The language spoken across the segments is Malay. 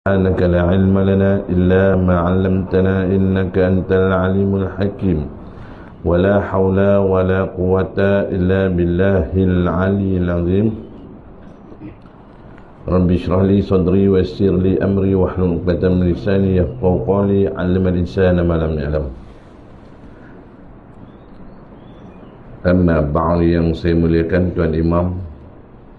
سبحانك لا علم لنا إلا ما علمتنا إنك أنت العليم الحكيم ولا حول ولا قوة إلا بالله العلي العظيم رب اشرح لي صدري ويسر لي أمري واحلل عقدة من لساني يفقهوا قولي علم الإنسان ما لم يعلم. Amma ba'd, yang saya muliakan Tuan Imam,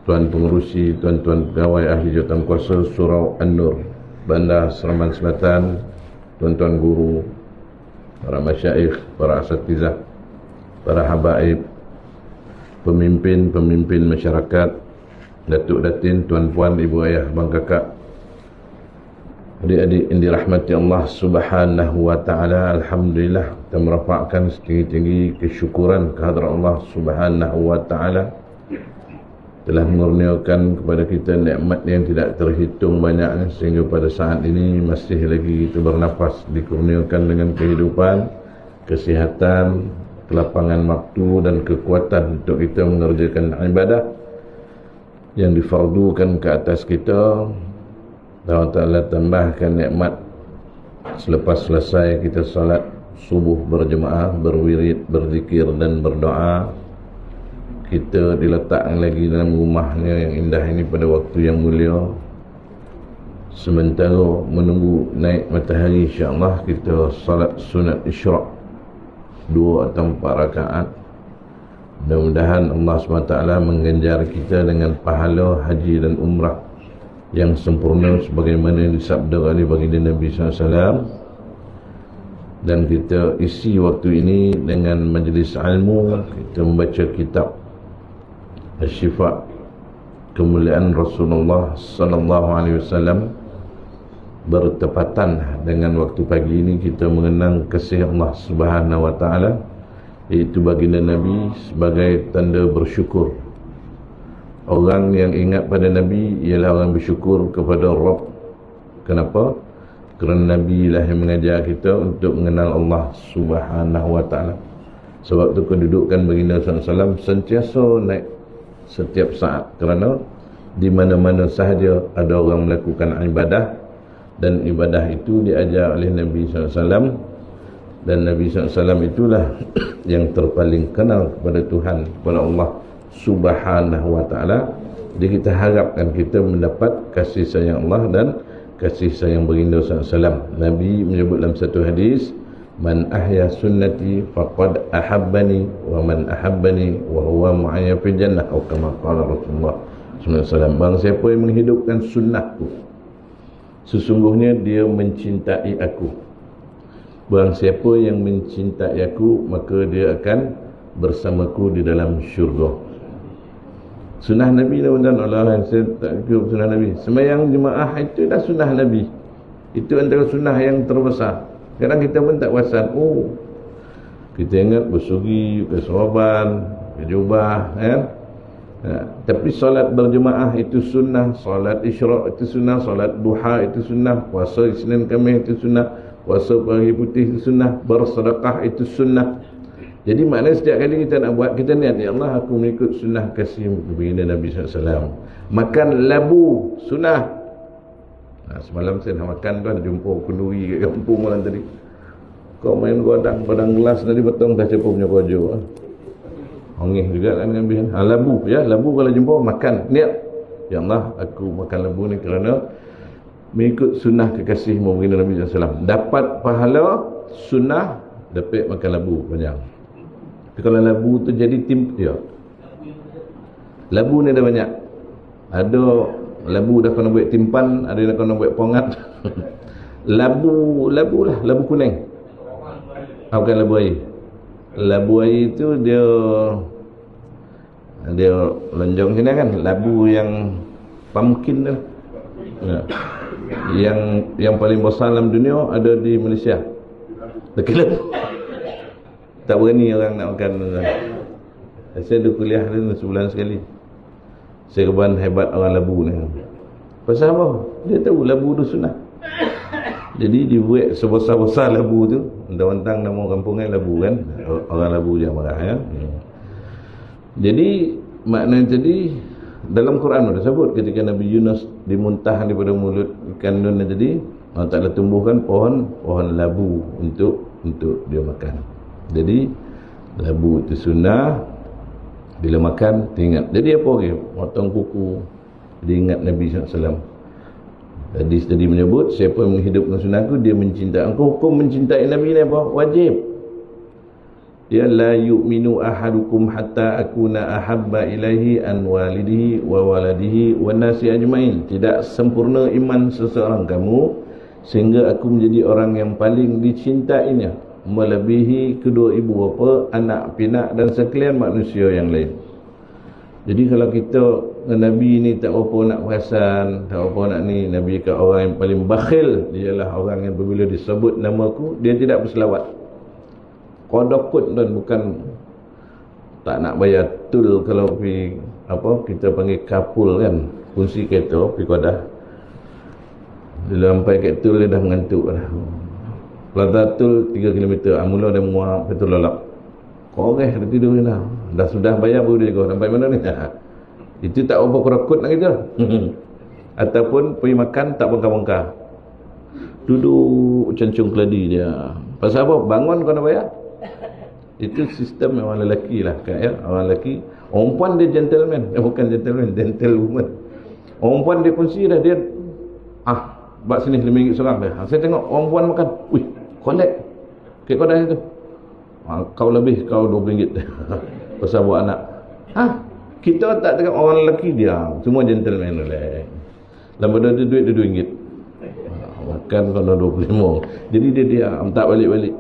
Tuan Pengerusi, Tuan-tuan pegawai ahli jawatankuasa Surau An-Nur, Bandar Seraman Selatan, tuan-tuan guru, para masyaikh, para asatizah, para habaib, pemimpin-pemimpin masyarakat, datuk datin, tuan-puan, ibu ayah, abang kakak, adik-adik yang dirahmati Allah Subhanahu wa ta'ala. Alhamdulillah, kita merafakkan setinggi-tinggi kesyukuran kehadrat Allah Subhanahu wa ta'ala telah mengurniakan kepada kita nikmat yang tidak terhitung banyaknya, sehingga pada saat ini masih lagi kita bernafas, dikurniakan dengan kehidupan, kesihatan, kelapangan waktu dan kekuatan untuk kita mengerjakan ibadah yang difardukan ke atas kita. Allah Ta'ala tambahkan nikmat selepas selesai kita salat subuh berjemaah, berwirid, berzikir dan berdoa, kita diletakkan lagi dalam rumahnya yang indah ini pada waktu yang mulia. Sementara menunggu naik matahari, insya-Allah kita salat sunat isyraq 2 atau 4 rakaat. Mudah-mudahan Allah SWT mengganjar kita dengan pahala haji dan umrah yang sempurna sebagaimana yang disabda oleh baginda Nabi SAW. Dan kita isi waktu ini dengan majlis ilmu, kita membaca kitab Asy-Syifa, kemuliaan Rasulullah sallallahu alaihi wasallam. Bertepatan dengan waktu pagi ini kita mengenang kasih Allah Subhanahu wa taala, iaitu baginda Nabi sebagai tanda bersyukur. Orang yang ingat pada Nabi ialah orang bersyukur kepada Rabb. Kenapa? Kerana Nabi lah yang mengajar kita untuk mengenal Allah Subhanahu wa ta'ala. Sebab tu kedudukan baginda SAW sentiasa naik setiap saat, kerana di mana-mana sahaja ada orang melakukan ibadah, dan ibadah itu diajar oleh Nabi SAW, dan Nabi SAW itulah yang terpaling kenal kepada Tuhan, kepada Allah Subhanahu wa ta'ala. Jadi kita harapkan kita mendapat kasih sayang Allah dan kasih sayang baginda SAW. Nabi menyebut dalam satu hadis, man ahya sunnati faqad ahabbani wa man ahabbani wa huwa ma'aya fil jannah, atau kama qala Rasulullah SAW. Barang siapa yang menghidupkan sunnahku, sesungguhnya dia mencintai aku. Barang siapa yang mencintai aku, maka dia akan bersamaku di dalam syurga. Sunnah Nabi dan Allah, saya tak ikut sunnah Nabi. Sembahyang jemaah itu dah sunnah Nabi. Itu antara sunnah yang terbesar. Kadang kita pun tak perasan. Kita ingat bersugi, bersorban, berjubah, kan? Tapi solat berjemaah itu sunnah, solat isyraq itu sunnah, solat duha itu sunnah, puasa Isnin Khamis itu sunnah, puasa pagi putih itu sunnah, bersedekah itu sunnah. Jadi maknanya setiap kali kita nak buat, kita niat, ya Allah, aku mengikut sunnah kasih baginda Nabi SAW. Makan labu sunnah. Semalam saya nak makan tuan, jumpa kenduri kat kampung orang tadi. Kau main godang padang gelas tadi betong dah cepu punya kojo. Hongih juga kan ambil. Labu, ya, labu kalau jumpa makan, niat, ya Allah, aku makan labu ni kerana mengikut sunnah kekasihmu baginda Nabi SAW. Dapat pahala sunnah, dapat makan labu panjang. Tapi kalau labu tu jadi dia, labu ni ada banyak. Ada labu dah kena buat timpan, ada yang kena buat pongat. labu lah, labu kuning. Bukan labu air. Labu air tu dia lonjong sini kan. Labu yang pumpkin tu. Ya. Yang paling besar dalam dunia ada di Malaysia. Dekat tak berani orang nak makan. Saya ada kuliah dia sebulan sekali. Serban hebat orang labu ni. Pasal apa? Dia tahu labu tu sunnah. Jadi dibuat sebesar-besar labu tu. Entang-entang nama kampungnya labu kan. Orang labu jangan marah ya. Jadi maknanya tadi dalam Quran ada sebut ketika Nabi Yunus dimuntah daripada mulut ikan nun tadi, Allah Ta'ala tumbuhkan pohon labu untuk dia makan. Jadi labu itu sunnah, bila makan teringat. Jadi apa lagi? Potong kuku, diingat Nabi SAW. Hadis tadi menyebut, siapa yang menghidupkan sunnahku, dia mencintai aku. Hukum mencintai Nabi ni apa? Wajib. Dia la yu'minu ahadukum hatta akuna ahabba ilaihi an walidihi wa waladihi wa nasi ajmain. Tidak sempurna iman seseorang kamu sehingga aku menjadi orang yang paling dicintainya, melebihi kedua ibu bapa, anak pinak dan sekalian manusia yang lain. Jadi kalau kita Nabi ni tak apa nak perasan, tak apa nak ni, Nabi kata orang yang paling bakhil ialah orang yang bila disebut nama aku dia tidak berselawat. Kodokut dan bukan tak nak bayar tol kalau pergi kita panggil kapul kan, fungsi kereta pergi Kedah. Bila sampai kat tol dia dah mengantuk dah. Plaza tol 3 km, mula dia muak betul lalap. Koreh dia tidur ni dah. Dah sudah bayar baru dia kau sampai mana ni? Itu tak apa kerakut nak kita. Ataupun pergi makan tak bengkak-bengkak. Duduk cancung keladi dia. Pasal apa? Bangun kau nak bayar? Itu sistem orang lelaki lah kan, ya? Orang lelaki. Orang puan dia gentleman. Bukan gentleman, gentlewoman. Orang puan dia kunci dah. Dia bak sini RM5 seorang dia. Saya tengok orang puan makan. Wih, collect. Kek kau dah itu. Kau lebih, kau RM20. Pasal buat anak. Kita tak tengok orang lelaki dia. Semua gentleman lah. Lama dia duit dia RM2. Makan kena 25. Jadi dia diam, tak balik-balik.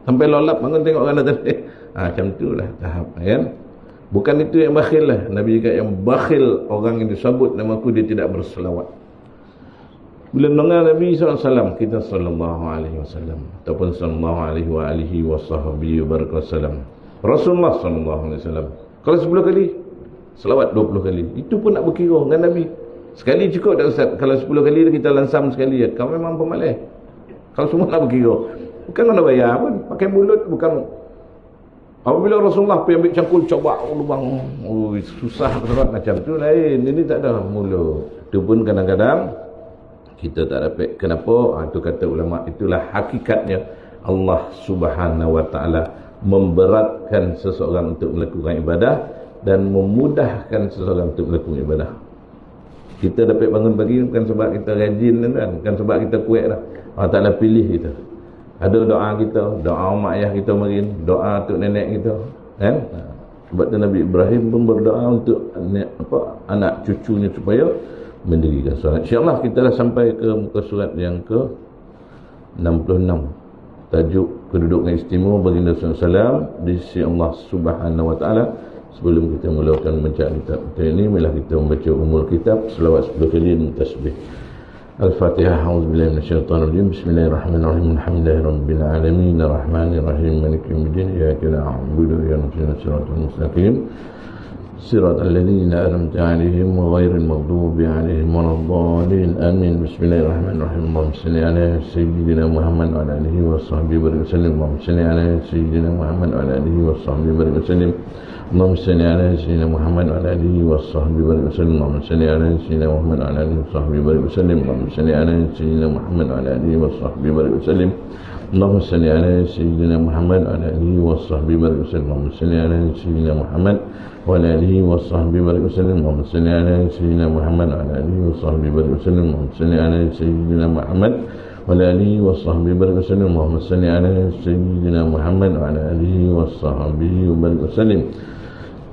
Sampai lolap bangun tengok orang tadi. Macam tu lah tahap kan. Bukan itu yang bakhil lah. Nabi kata yang bakhil orang yang disebut nama aku dia tidak berselawat. Bila dengar Nabi SAW, kita SAW ataupun sallallahu alaihi wasallam, Rasulullah SAW kalau 10 kali selawat 20 kali. Itu pun nak berkira dengan Nabi. Sekali cukup tak Ustaz? Kalau 10 kali kita lansam sekali ya. Kau memang pemalih. Kalau semua nak berkira, bukan kena bayar pun. Pakai mulut bukan. Apabila Rasulullah pergi ambil cangkul coba lubang, susah berat macam tu lain. Ini tak ada mulut. Itu pun kadang-kadang kita tak dapat. Kenapa? Itu kata ulama, itulah hakikatnya Allah Subhanahu wa taala memberatkan seseorang untuk melakukan ibadah dan memudahkan seseorang untuk melakukan ibadah. Kita dapat bangun pagi bukan sebab kita rajin kan, bukan sebab kita kuat dah. Allah Ta'ala pilih kita. Ada doa kita, doa mak ayah kita mungkin, doa untuk nenek kita, kan? Sebab tu Nabi Ibrahim pun berdoa untuk anak cucunya supaya mendirikan solat. InsyaAllah kita dah sampai ke muka surat yang ke 66. Tajuk kedudukan istimewa baginda SAW di sisi Allah Subhanahu wa taala. Sebelum kita mulakan membaca kitab kita ini, marilah kita membaca umul kitab selawat 10 kali dan tasbih. Al-Fatihah. A'udzubillahi minasyaitonir rajim. Bismillahirrahmanirrahim. Alhamdulillahirabbil alamin, arrahmanir rahim, maliki yaumiddin. Iyyaka na'budu wa iyyaka nasta'in. Shiratal mustaqim. Siratal ladzina an'amta 'alaihim ghairil maghdubi 'alaihim waladdallin. Amin. Bismillahirrahmanirrahim. Allahumma shalli 'ala sayyidina Muhammad wa 'ala alihi washabbihi wa sallim. Allahumma shalli 'ala sayyidina Muhammad wa 'ala alihi washabbihi wa sallim. Allahumma salli 'ala sayyidina Muhammad wa 'ala alihi washabbihi wa sallim. Allahumma salli 'ala sayyidina Muhammad wa 'ala alihi washabbihi wa sallim. Allahumma salli 'ala sayyidina Muhammad wa 'ala alihi washabbihi wa sallim. Allahumma salli 'ala sayyidina Muhammad wa 'ala alihi washabbihi wa sallim. Allahumma salli 'ala sayyidina Muhammad wa 'ala alihi washabbihi wa sallim. Allahumma salli 'ala sayyidina Muhammad wa 'ala alihi washabbihi wa sallim. Allahumma salli 'ala sayyidina Muhammad wa 'ala alihi washabbihi wa sallim. Allahumma salli 'ala sayyidina Muhammad wa 'ala alihi washabbihi wa sallim.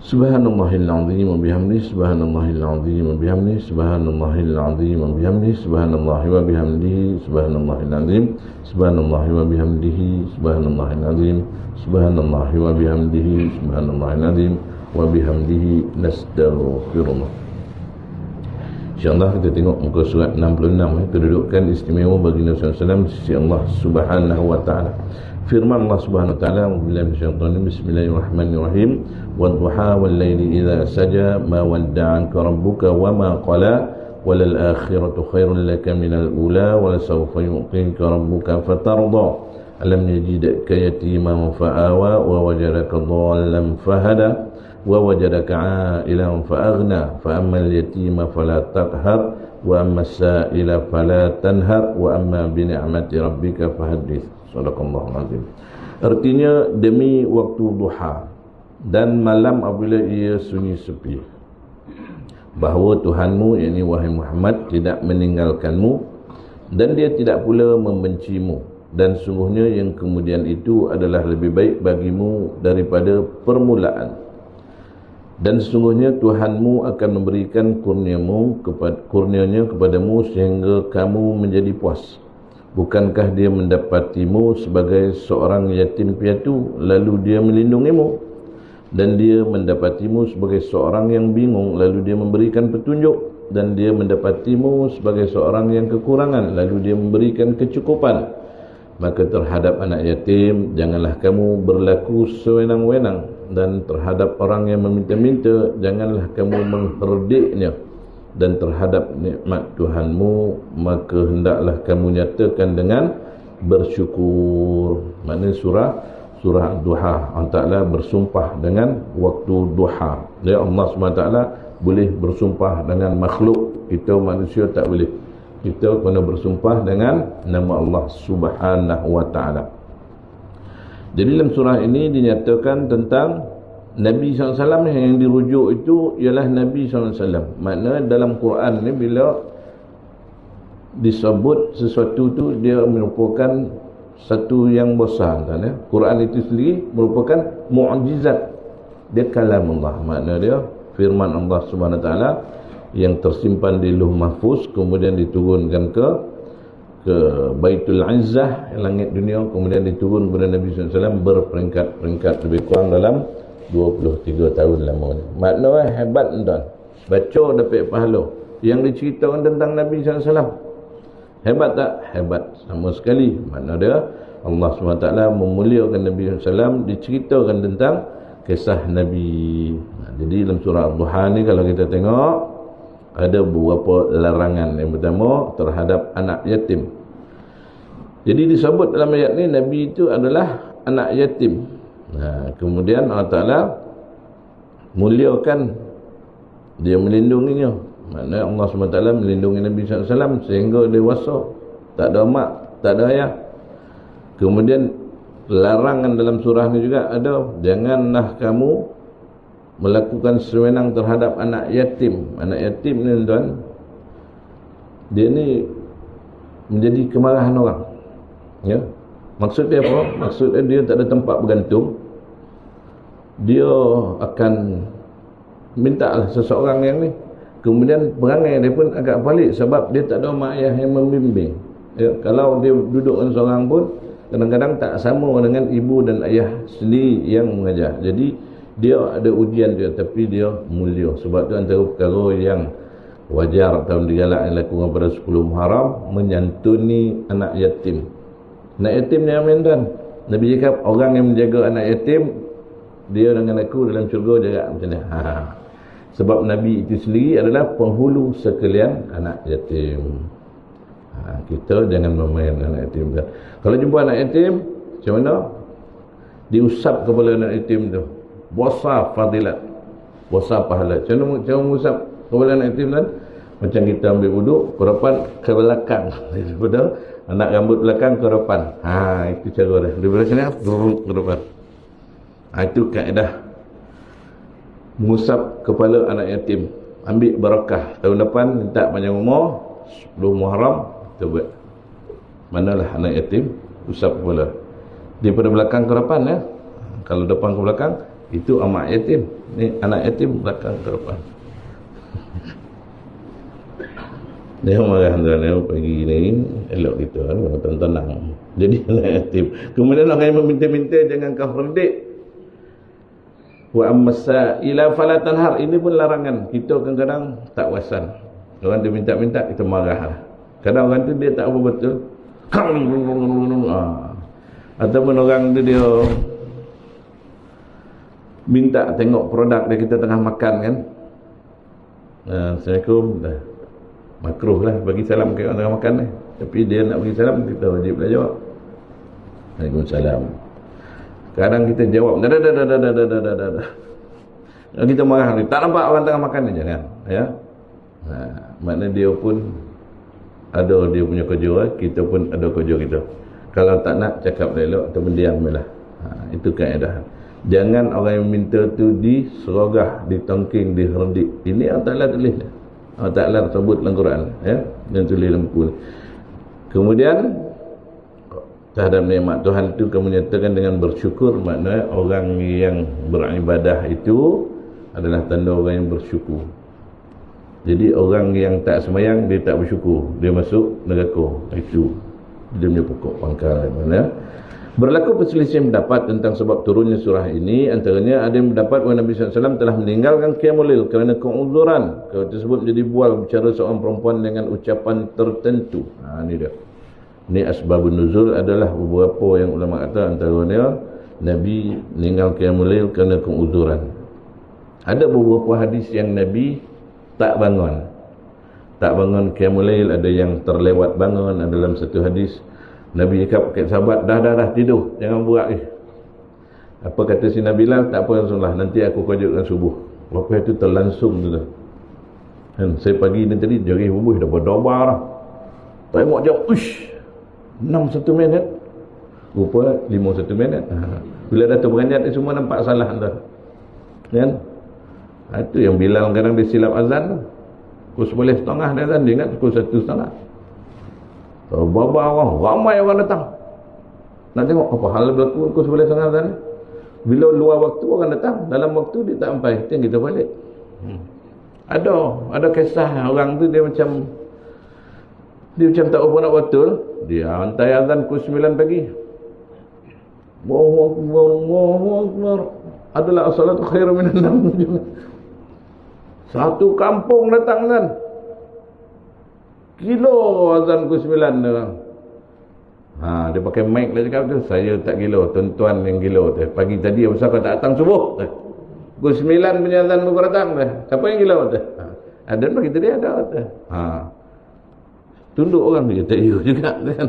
Subhanallahil azim wa bihamdihi, subhanallahil azim wa bihamdihi, subhanallahil azim wa bihamdihi, subhanallahi wa bihamdihi, subhanallahil azim, subhanallahi wa bihamdihi, subhanallahil azim, subhanallahi wa bihamdihi, subhanallahil azim wa bihamdihi, nastaghfirullah. InsyaAllah kita tengok muka surat 66, kedudukan istimewa baginda SAW di sisi Allah Subhanahu wa ta'ala. Firman Allah Subhanahu wa ta'ala, Bismillahirrahmanirrahim. Wadduha wal laili idza saja ma wadda'aka rabbuka wa ma qala walal akhiratu khairun laka minal ula wa lasawfa yu'tika rabbuka fatarda alam yajidka yatiman fa'awa wa wajadaka dhallan fahada wa wajadaka 'ailan fa'aghna fa ammal yatima fala taqhar wa ammas sa'ila fala tanhar wa amma bi ni'mati rabbika fahaddits. Sadaqallahul azim. Artinya, demi waktu duha dan malam apabila ia sunyi sepi, bahawa Tuhanmu, yakni wahai Muhammad, tidak meninggalkanmu dan dia tidak pula membencimu, dan sungguhnya yang kemudian itu adalah lebih baik bagimu daripada permulaan, dan sesungguhnya Tuhanmu akan memberikan kurnianya kepadamu sehingga kamu menjadi puas. Bukankah dia mendapatimu sebagai seorang yatim piatu lalu dia melindungimu, dan dia mendapatimu sebagai seorang yang bingung lalu dia memberikan petunjuk, dan dia mendapatimu sebagai seorang yang kekurangan lalu dia memberikan kecukupan. Maka terhadap anak yatim janganlah kamu berlaku sewenang-wenang, dan terhadap orang yang meminta-minta janganlah kamu mengherdiknya, dan terhadap nikmat Tuhanmu maka hendaklah kamu nyatakan dengan bersyukur. Maknanya surah Duha, Allah Ta'ala bersumpah dengan waktu duha. Dia Allah SWT boleh bersumpah dengan makhluk, kita manusia tak boleh. Kita kena bersumpah dengan nama Allah Subhanahu wa Ta'ala. Jadi dalam surah ini dinyatakan tentang Nabi SAW yang dirujuk itu ialah Nabi SAW. Maknanya dalam Quran ni bila disebut sesuatu tu dia merupakan satu yang besar kan, ya? Quran itu sendiri merupakan mukjizat. Dia kalam Allah, makna dia firman Allah Subhanahu Wa Taala yang tersimpan di Lauh Mahfuz, kemudian diturunkan ke Baitul Izzah, langit dunia, kemudian diturun kepada Nabi SAW berperingkat-peringkat, lebih kurang dalam 23 tahun lamanya. Maknanya hebat tuan. Baca dapat pahala. Yang diceritakan tentang Nabi SAW, hebat tak? Hebat sama sekali. Makna dia Allah SWT memuliakan Nabi SAW, diceritakan tentang kisah Nabi. Jadi dalam surah Duha ni kalau kita tengok ada beberapa larangan. Yang pertama terhadap anak yatim. Jadi disebut dalam ayat ni Nabi itu adalah anak yatim. Kemudian Allah Ta'ala muliakan dia, melindunginya. Maknanya Allah SWT melindungi Nabi SAW sehingga dewasa, tak ada mak, tak ada ayah. Kemudian larangan dalam surah ni juga ada, janganlah kamu melakukan sewenang terhadap anak yatim. Anak yatim ni tuan, dia ni menjadi kemarahan orang, ya. Maksud dia apa? Maksudnya dia tak ada tempat bergantung. Dia akan minta seseorang yang ni. Kemudian perangai dia pun agak balik sebab dia tak ada mak ayah yang membimbing, ya. Kalau dia duduk dengan seorang pun kadang-kadang tak sama dengan ibu dan ayah sendiri yang mengajar. Jadi dia ada ujian dia, tapi dia mulia. Sebab tu antara perkara yang wajar atau digalak yang lakukan pada 10 Muharram, menyantuni anak yatim. Anak yatim ni amin tuan. Nabi cakap orang yang menjaga anak yatim, dia dengan aku dalam syurga jaga macam ni. Sebab Nabi itu sendiri adalah penghulu sekalian anak yatim. Kita jangan memain anak yatim tuan. Kalau jumpa anak yatim, macam mana? Diusap kepala anak yatim tu. Besar fadilat, besar pahala. Macam mana usap kepala anak yatim tuan? Macam kita ambil wuduk, korapan ke belakang. Daripada anak rambut belakang ke depan. Itu cara dia. Daripada sini ke depan. Itu kaedah mengusap kepala anak yatim. Ambil barakah. Tahun depan minta panjang umur, 10 Muharram kita buat. Manalah anak yatim, usap kepala. Daripada belakang ke depan, ya. Kalau depan ke belakang, itu amak yatim. Ni anak yatim, belakang ke depan. Dia marah tuan, pagi ni elok kita kan, tenang. Jadi anak yatim. Kemudian orang yang meminta-minta jangan kau herdik. Wa ammasa ila fala tanhar. Ini pun larangan. Kita kadang-kadang tak wasan. Orang tu minta-minta kita marah. Kadang orang tu dia tak apa betul. Ataupun orang tu dia minta tengok produk dia, kita tengah makan kan. Assalamualaikum. Dah makruh lah bagi salam ke orang tengah makan ni. Tapi dia nak bagi salam, kita wajiblah jawab. Waalaikumsalam. Kadang kita jawab dah. Kita marah ni, tak nampak orang tengah makan ni, jangan. Ya. Maknanya dia pun ada dia punya kerja, kita pun ada kerja kita. Kalau tak nak cakap elok atau diam lah. Itu kaedah. Jangan orang yang minta tu diserogah, ditongking, diherdik. Ini Allah Ta'ala tulis. Allah Ta'ala sebut dalam Quran, ya, dan tulis dalam buku. Kemudian terhadap nikmat Tuhan itu kamu nyatakan dengan bersyukur. Maknanya orang yang beribadah itu adalah tanda orang yang bersyukur. Jadi orang yang tak semayang, dia tak bersyukur, dia masuk neraka. Itu dia punya pokok pangkal. Berlaku perselisihan pendapat tentang sebab turunnya surah ini. Antaranya ada yang mendapat bahawa Nabi SAW telah meninggalkan qiyamul lail kerana keuzuran. Kalau tersebut menjadi bual bicara seorang perempuan dengan ucapan tertentu. Ini dia. Ini asbabun nuzul adalah beberapa yang ulama kata, antaranya Nabi meninggal qiyamul lail kerana keuzuran. Ada beberapa hadis yang Nabi tak bangun qiyamul lail. Ada yang terlewat bangun. Ada dalam satu hadis Nabi cakap kat sahabat, dah tidur, jangan buat apa kata si Nabi Bilal, tak apa Rasulullah, nanti aku kejutkan subuh. Lepas itu terlangsung tu dah. Saya pagi ni tadi jari subuh dah berdobar dah. Tengok jam 6:01 minit, rupa 5:01 minit. Bila dah terberanjat ni semua nampak salah dah, kan? Itu yang Bilal kadang dia silap azan tu. Pukul 11.30 dia azan, dia ingat pukul 1.30. Baba orang, ramai orang datang nak tengok apa hal berlaku pukul 11.30 azan ni. Bila luar waktu orang datang, dalam waktu dia tak sampai, itu yang kita balik. Ada kisah orang tu dia macam tak apa nak betul. Dia hantai azan pukul 9 pagi. Allahu Akbar. Adalah as-salatu khairu minan naum. Satu kampung datang kan. Kilo azan pukul 9 dia. Dia pakai mic lah cakap tu. Saya tak gila, tuan-tuan yang gila tu. Pagi tadi pasal kau tak datang subuh tu. Pukul 9 punya azan baru datang tu. Siapa yang gila tu? Ada pagi tadi ada tu. Tunduk orang dia kata ya juga kan.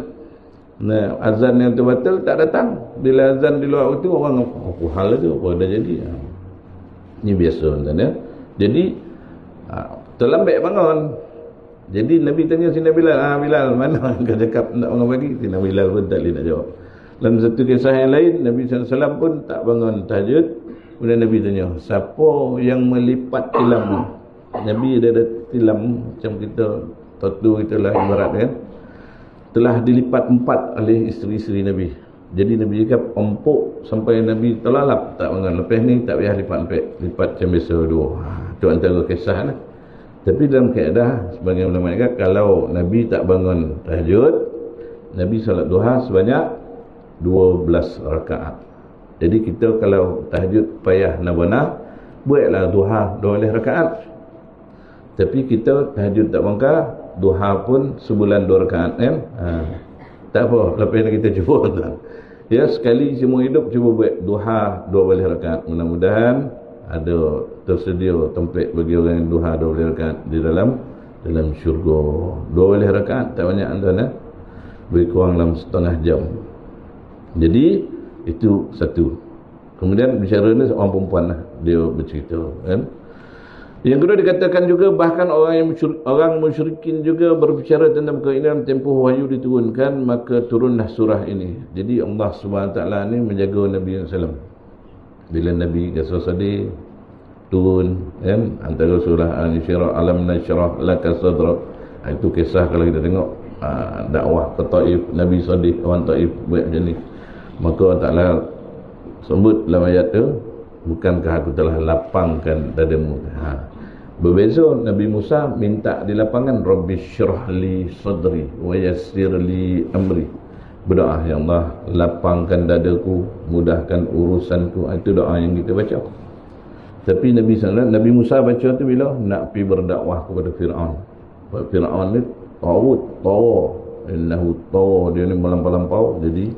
Nah, azan yang tu batal tak datang. Bila azan di luar itu orang apa hal tu, apa dah jadi. Ini biasa tuan ya. Jadi terlambat bangun. Jadi Nabi tanya Sina Bilal, Bilal mana kau cakap nak bangun pagi? Sina Bilal pun tak boleh nak jawab. Dalam satu kisah yang lain, Nabi SAW pun tak bangun tahajud. Kemudian Nabi tanya, siapa yang melipat tilam? Nabi ada tilam macam kita, totu itulah ibarat kan. Telah dilipat 4 oleh isteri-isteri Nabi. Jadi Nabi cakap empuk sampai Nabi terlalap tak bangun. Lepas ni tak payah lipat 4, lipat macam biasa 2. Itu antara kisah lah. Tapi dalam kaedah sebagai ulama kata, kalau Nabi tak bangun tahajud, Nabi salat duha sebanyak 12 rakaat. Jadi kita kalau tahajud payah nak benar, buatlah duha 12 rakaat. Tapi kita tahajud tak bangka, duha pun sebulan 2 rakaat kan. Tak apa, lepas ni kita cuba tuan. Ya, sekali semua hidup cuba buat duha 12 rakaat. Mudah-mudahan ada tersedia tempat bagi orang yang duha 12 rakaat di dalam syurga. 12 rakaat tak banyak tuan. Lebih kurang dalam setengah jam. Jadi itu satu. Kemudian bicara ni seorang perempuan lah, dia bercerita kan. Yang kedua dikatakan juga bahkan orang musyrikin juga berbicara tentang perkara ini dalam tempoh wahyu diturunkan, maka turunlah surah ini. Jadi Allah SWT ni menjaga Nabi SAW. Bila Nabi Rasul sedih turun kan, antara surah Al-Insyirah, Alam Nashrah Laka Sadrak. Itu kisah kalau kita tengok dakwah ke Taif, Nabi sedih, orang Taif buat macam ni. Maka Allah Ta'ala sebut dalam ayat tu, bukankah aku telah lapangkan dadamu. Berbeza, Nabi Musa minta di lapangan, Rabbi syrah li sadri wa yassir li amri. Berdoa, ya Allah lapangkan dadaku, mudahkan urusanku. Itu doa yang kita baca. Tapi Nabi Musa baca tu bila nak pergi berdakwah kepada Fir'aun. Fir'aun ni tawa, innahu tawa, dia ni melampau-lampau. Jadi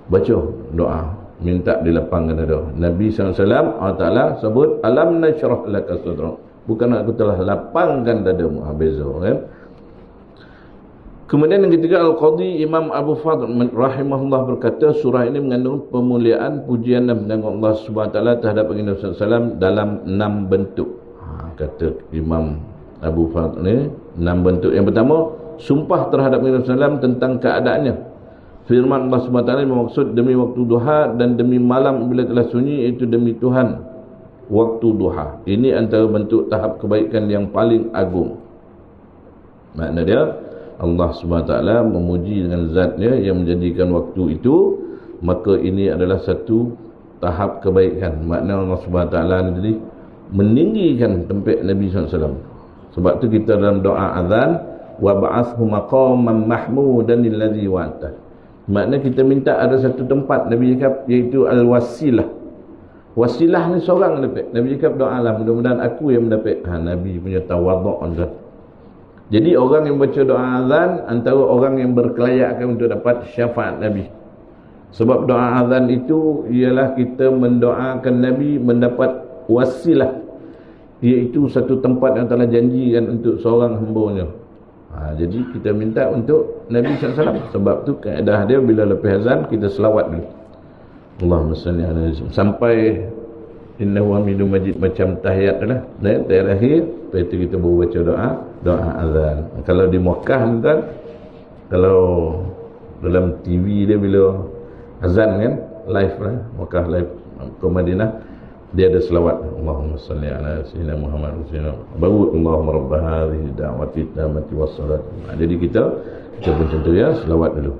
baca doa, minta dilapangkan dada. Nabi SAW, Allah Ta'ala sebut alam nashrah laka sadrak, bukan aku telah lapangkan dadamu. Beza kan. Kemudian yang ketiga, Al-Qadhi Imam Abu Fadl rahimahullah berkata, surah ini mengandung pemuliaan, pujian dan pendengar Allah SWT terhadap baginda SAW dalam 6 bentuk. Kata Imam Abu Fadl ni 6 bentuk. Yang pertama, sumpah terhadap baginda SAW tentang keadaannya. Firman Allah SWT bermaksud demi waktu duha dan demi malam bila telah sunyi, iaitu demi Tuhan waktu duha. Ini antara bentuk tahap kebaikan yang paling agung. Makna dia, Allah SWT memuji dengan zatnya yang menjadikan waktu itu, maka ini adalah satu tahap kebaikan. Makna Allah SWT jadi meninggikan tempat Nabi SAW. Sebab tu kita dalam doa azan, wa ba'athu maqaman mahmudan alladhi wa'ata. Makna kita minta ada satu tempat Nabi cakap, iaitu al-wasilah. Wasilah ni seorang dapat. Nabi cakap doa lah, mudah-mudahan aku yang mendapat. Nabi punya tawaduk azan. Jadi orang yang baca doa azan antara orang yang berkelayakan untuk dapat syafaat Nabi. Sebab doa azan itu ialah kita mendoakan Nabi mendapat wasilah, iaitu satu tempat yang telah janjikan untuk seorang hamba-Nya. Jadi kita minta untuk Nabi SAW. Sebab tu kaedah dia bila lepas azan kita selawat dulu. Allahumma salli ala Nabi sampai innahu hamidum majid, macam tahiyat lah. Dan terakhir, lepas itu kita baru baca doa azan. Kalau di Mekah tuan, kalau dalam TV dia bila azan kan, live lah, Mekah live ke Madinah, dia ada selawat. Allahumma salli ala sayyidina Muhammad baru Allahumma rabb hadhihi da'wati tammati wassalat. Jadi kita pun contoh ya, selawat dulu.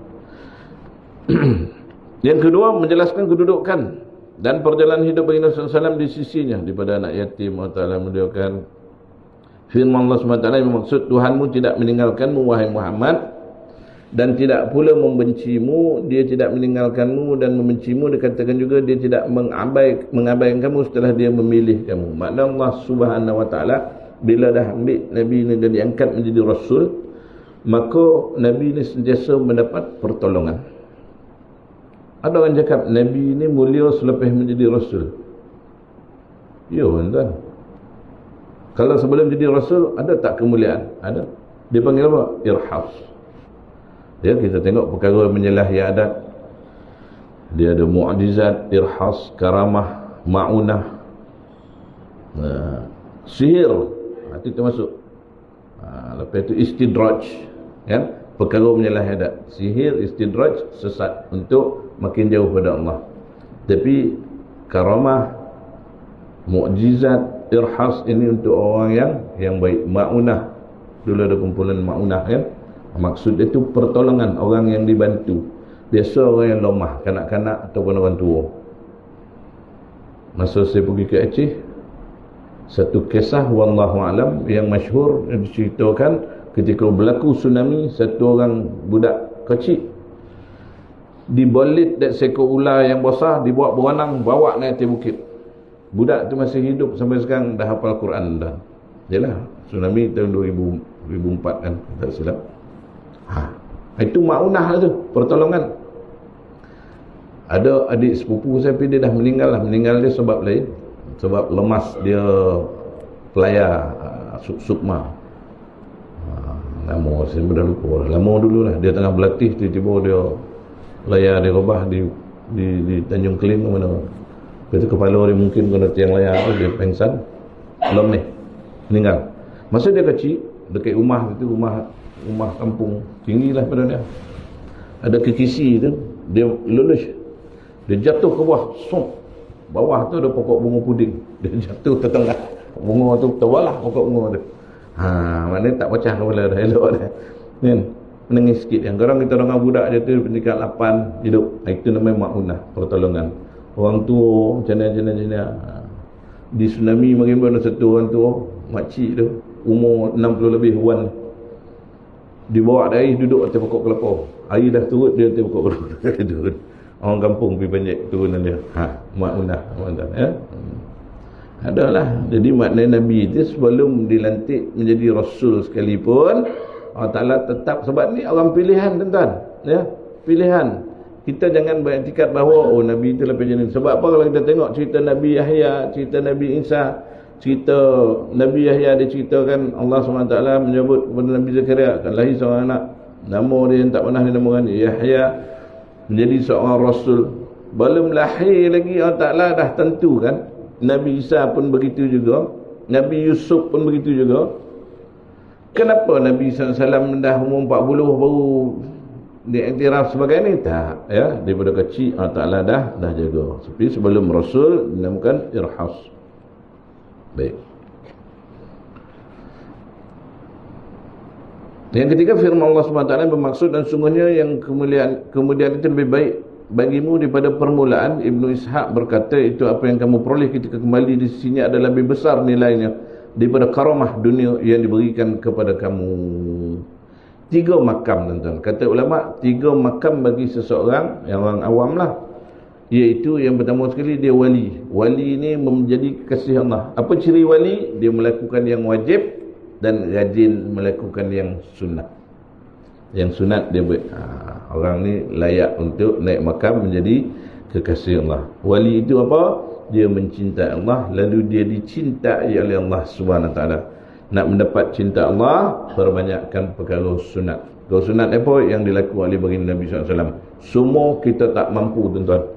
Yang kedua, menjelaskan kedudukan dan perjalanan hidup baginda SAW di sisinya daripada anak yatim. Allah Ta'ala menunjukkan firman Allah SWT yang bermaksud Tuhanmu tidak meninggalkanmu wahai Muhammad, dan tidak pula membencimu. Dia tidak meninggalkanmu dan membencimu. Dikatakan juga dia tidak mengabaikan kamu setelah dia memilih kamu. Makna Allah Subhanahu Wa Ta'ala bila dah ambil Nabi ini dan diangkat menjadi Rasul, maka Nabi ini sentiasa mendapat pertolongan. Ada orang cakap Nabi ini mulia selepas menjadi Rasul. Ya tuan. Kalau sebelum jadi Rasul ada tak kemuliaan? Ada. Dia panggil apa? Irhas. Ya, kita tengok perkara menyalahi adat. Dia ada mu'jizat, irhas, karamah, ma'unah, sihir. Itu termasuk. Lepas itu istidraj, kan? Perkara menyalahi adat. Sihir, istidraj, sesat untuk makin jauh pada Allah. Tapi karamah, mukjizat, irhas ini untuk orang yang baik. Ma'unah, dulu ada kumpulan ma'unah kan. Maksud itu pertolongan orang yang dibantu. Biasa orang yang lemah, kanak-kanak ataupun orang tua. Masa saya pergi ke Aceh, satu kisah wallahu alam yang masyhur diceritakan ketika berlaku tsunami, satu orang budak kecil dibolit dari seekor ular yang besar, dibuat berenang, bawa naik atas bukit. Budak tu masih hidup sampai sekarang, dah hafal Quran dah. Yalah, tsunami tahun 2004 kan, tak silap. Itu ma'unah lah tu, pertolongan. Ada adik sepupu saya, tapi dia dah meninggal lah. Meninggal dia sebab lain, sebab lemas dia pelayar sukma. Nama saya dah lupa, lama dulu lah. Dia tengah berlatih, tiba-tiba dia layar dia robah di Tanjung Keling mana. Kata kepala dia mungkin kena tiang layar tu, dia pengsan, lemah, meninggal. Masa dia kecil, dekat rumah itu, rumah kampung tinggi lah pada dia, ada kekisi tu, dia lulus, dia jatuh ke bawah, bawah tu ada pokok bunga puding, dia jatuh ke tengah bunga tu, terwalah pokok bunga tu. Maknanya tak pecah kepala dah, elok dah kan. Menangis sikit. Yang sekarang kita dengar budak dia tu peringkat 8 hidup. Itu namanya ma'unah, pertolongan. Orang tua macam mana. Di tsunami bagaimana satu orang tua makcik tu umur 60 lebih, wan, dibawa dari air, duduk atas pokok kelapa. Air dah turut, dia atas pokok kelapa. Turun. Orang kampung pergi banjir turunan dia. Ma'unah ya. Adalah. Jadi maknanya Nabi itu sebelum dilantik menjadi Rasul sekalipun, Allah Ta'ala tetap, sebab ni orang pilihan tuan-tuan ya, pilihan. Kita jangan beriktikad bahawa Nabi itu lepas jenis. Sebab apa kalau kita tengok cerita Nabi Yahya, cerita Nabi Isa, cerita Nabi Yahya, dia ceritakan Allah SWT menyebut kepada Nabi Zakaria akan lahir seorang anak, Nama dia yang tak pernah dinamakan Yahya menjadi seorang rasul. Belum lahir lagi Allah Ta'ala dah tentukan. Nabi Isa pun begitu juga, Nabi Yusuf pun begitu juga. Kenapa Nabi SAW dah umur 40 baru diiktiraf sebagai ni? Tak, ya, daripada kecil Allah Ta'ala dah jaga. Tapi sebelum rasul dinamakan Irhas. Baik. Yang ketiga, firman Allah SWT bermaksud dan sungguhnya yang kemudian itu lebih baik bagimu daripada permulaan. Ibnu Ishaq berkata, itu apa yang kamu peroleh ketika kembali di sini adalah lebih besar nilainya daripada karamah dunia yang diberikan kepada kamu. 3 makam, tuan-tuan. Kata ulama, 3 makam bagi seseorang yang orang awam lah. Iaitu yang pertama sekali, dia wali. Wali ini menjadi kasih Allah. Apa ciri wali? Dia melakukan yang wajib dan rajin melakukan yang sunat. Yang sunat dia buat. Orang ni layak untuk naik makam menjadi kekasih Allah. Wali itu apa? Dia mencintai Allah, lalu dia dicintai oleh Allah Subhanahu Wa Taala. Nak mendapat cinta Allah, perbanyakkan perkara sunat. Perkara sunat apa yang dilakukan oleh baginda Nabi SAW. Semua kita tak mampu, tuan-tuan.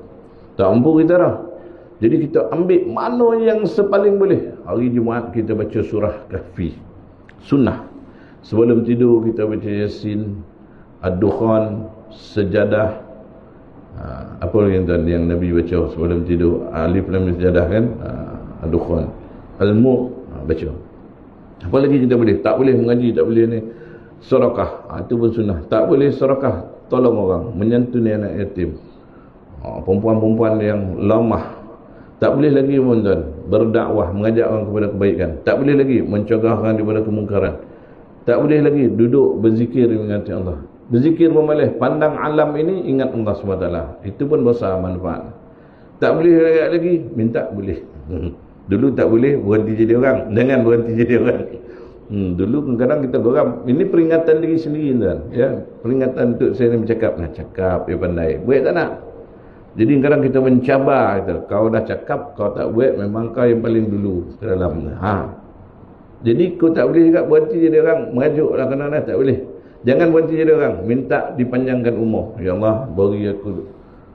Tak mampu kita dah. Jadi kita ambil mana yang sepaling boleh. Hari Jumaat kita baca surah Kahfi, sunnah. Sebelum tidur kita baca Yasin, Ad-Dukhan, Sejadah. Apa yang Nabi baca sebelum tidur? Alif Lam Mim Sejadah kan? Ad-Dukhan, Al-Mulk, baca. Apa lagi kita boleh? Tak boleh mengaji, tak boleh ni sedekah. Itu pun sunnah. Tak boleh sedekah, tolong orang, menyantuni anak yatim, perempuan-perempuan yang lemah. Tak boleh lagi, tuan-tuan, berdakwah, mengajak orang kepada kebaikan. Tak boleh lagi mencegah orang daripada kemungkaran. Tak boleh lagi duduk berzikir mengingati Allah. Berzikir memelih, pandang alam ini, ingat Allah SWT. Itu pun besar manfaat. Tak boleh lagi, minta boleh. Dulu tak boleh, berhenti jadi orang. Jangan berhenti jadi orang. Dulu kadang-kadang kita geram. Ini peringatan diri sendiri, tuan. Ya, peringatan untuk saya ni bercakap. Nah, cakap, dia pandai. Buat tak nak? Jadi kadang kita mencabar. Kau dah cakap, kau tak buat, memang kau yang paling dulu ke dalam. Jadi kau tak boleh juga berhenti jadi orang. Merajuklah kena-kena, tak boleh. Jangan berhenti jadi orang. Minta dipanjangkan umur. Ya Allah, beri aku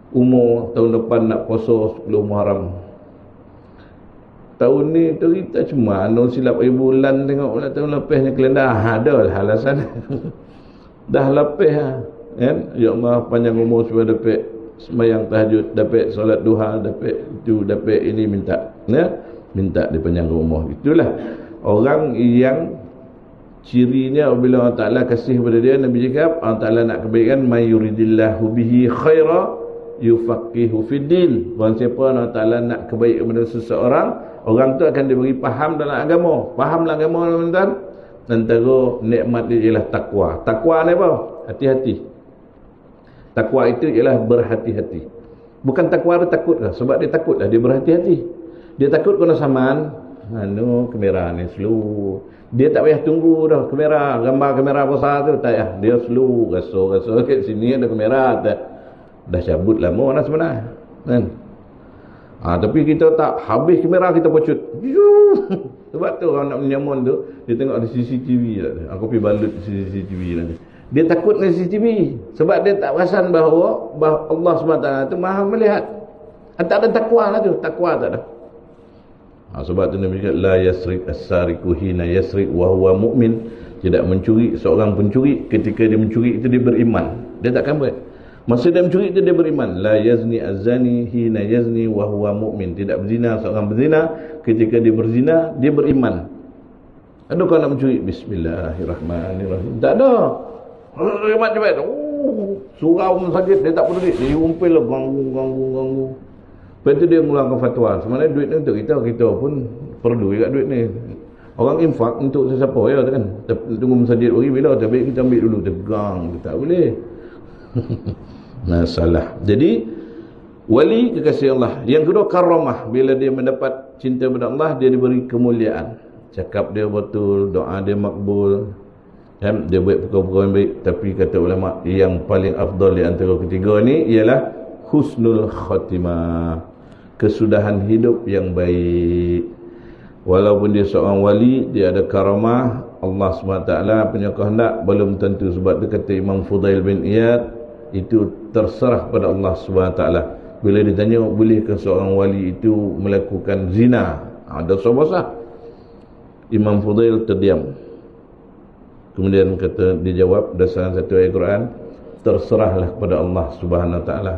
umur tahun depan nak puasa 10 Muharram. Tahun ni cerita cuma silap bulan tengok pula tahun lepas ni kelendah. Ada lah alasan. Dah lepas kan? Ya Allah, panjang umur supaya dapat sembahyang tahajud, dapat solat duha, dapat itu, dapat ini, minta. Ya? Minta dipanjangkan umur. Itulah orang yang cirinya apabila Allah Ta'ala kasih kepada dia. Nabi cakap, Allah Ta'ala nak kebaikan, may yuridillahu bihi khaira yufaqihu fiddin. Barang siapa Allah Ta'ala nak kebaikan kepada seseorang, orang tu akan diberi faham dalam agama. Faham dalam agama, teman-teman. Antara nikmat dia ialah takwa. Takwa ni apa? Hati-hati. Takwa itu ialah berhati-hati. Bukan takwa dia takut lah. Sebab dia takut lah, dia berhati-hati. Dia takut kena saman. Kamera ni slow. Dia tak payah tunggu dah kamera, gambar kamera besar tu. Tak payah. Dia slow, rasa kat sini ada kamera. Dah cabut lama dah sebenarnya. Kan? Tapi kita tak, habis kamera kita pocut. Sebab tu orang nak menyamun tu, dia tengok ada CCTV lah. Aku pergi balut CCTV nanti. Dia takut dengan CCTV sebab dia tak perasan bahawa Allah SWT tu maha melihat. Tak ada takwa lah tu. Takwa tak ada. Sebab tu Nabi kata, la yasrik as-sariku hina yasrik wa huwa mu'min. Tidak mencuri seorang pencuri ketika dia mencuri itu dia beriman. Dia takkan buat. Masa dia mencuri itu dia beriman. La yazni az-zani hina yazni wa huwa mu'min. Tidak berzina seorang berzina ketika dia berzina dia beriman. Adakah nak mencuri? Bismillahirrahmanirrahim. Tak ada. Cepat cepat. Surau pun sakit, dia tak peduli. Dia umpil lah, ganggu. Lepas tu dia mengeluarkan fatwa. Sebenarnya duit ni untuk kita pun perlu juga duit ni. Orang infak untuk sesiapa ya kan. Tunggu masjid bagi bila, tapi kita ambil dulu, tegang. Tak boleh. Masalah. Jadi wali kekasih Allah. Yang kedua karamah. Bila dia mendapat cinta kepada Allah, dia diberi kemuliaan. Cakap dia betul, doa dia makbul. Dia buat perkara-perkara yang baik. Tapi kata ulama, yang paling afdal di antara ketiga ni ialah husnul khatimah, kesudahan hidup yang baik. Walaupun dia seorang wali, dia ada karamah, Allah SWT punya kehendak belum tentu. Sebab tu kata Imam Fudail bin Iyad, itu terserah pada Allah SWT. Bila ditanya bolehkah seorang wali itu melakukan zina, dosa besar, Imam Fudail terdiam. Kemudian kata, dijawab dasarkan satu ayat Quran, terserahlah kepada Allah Subhanahu Wa Taala.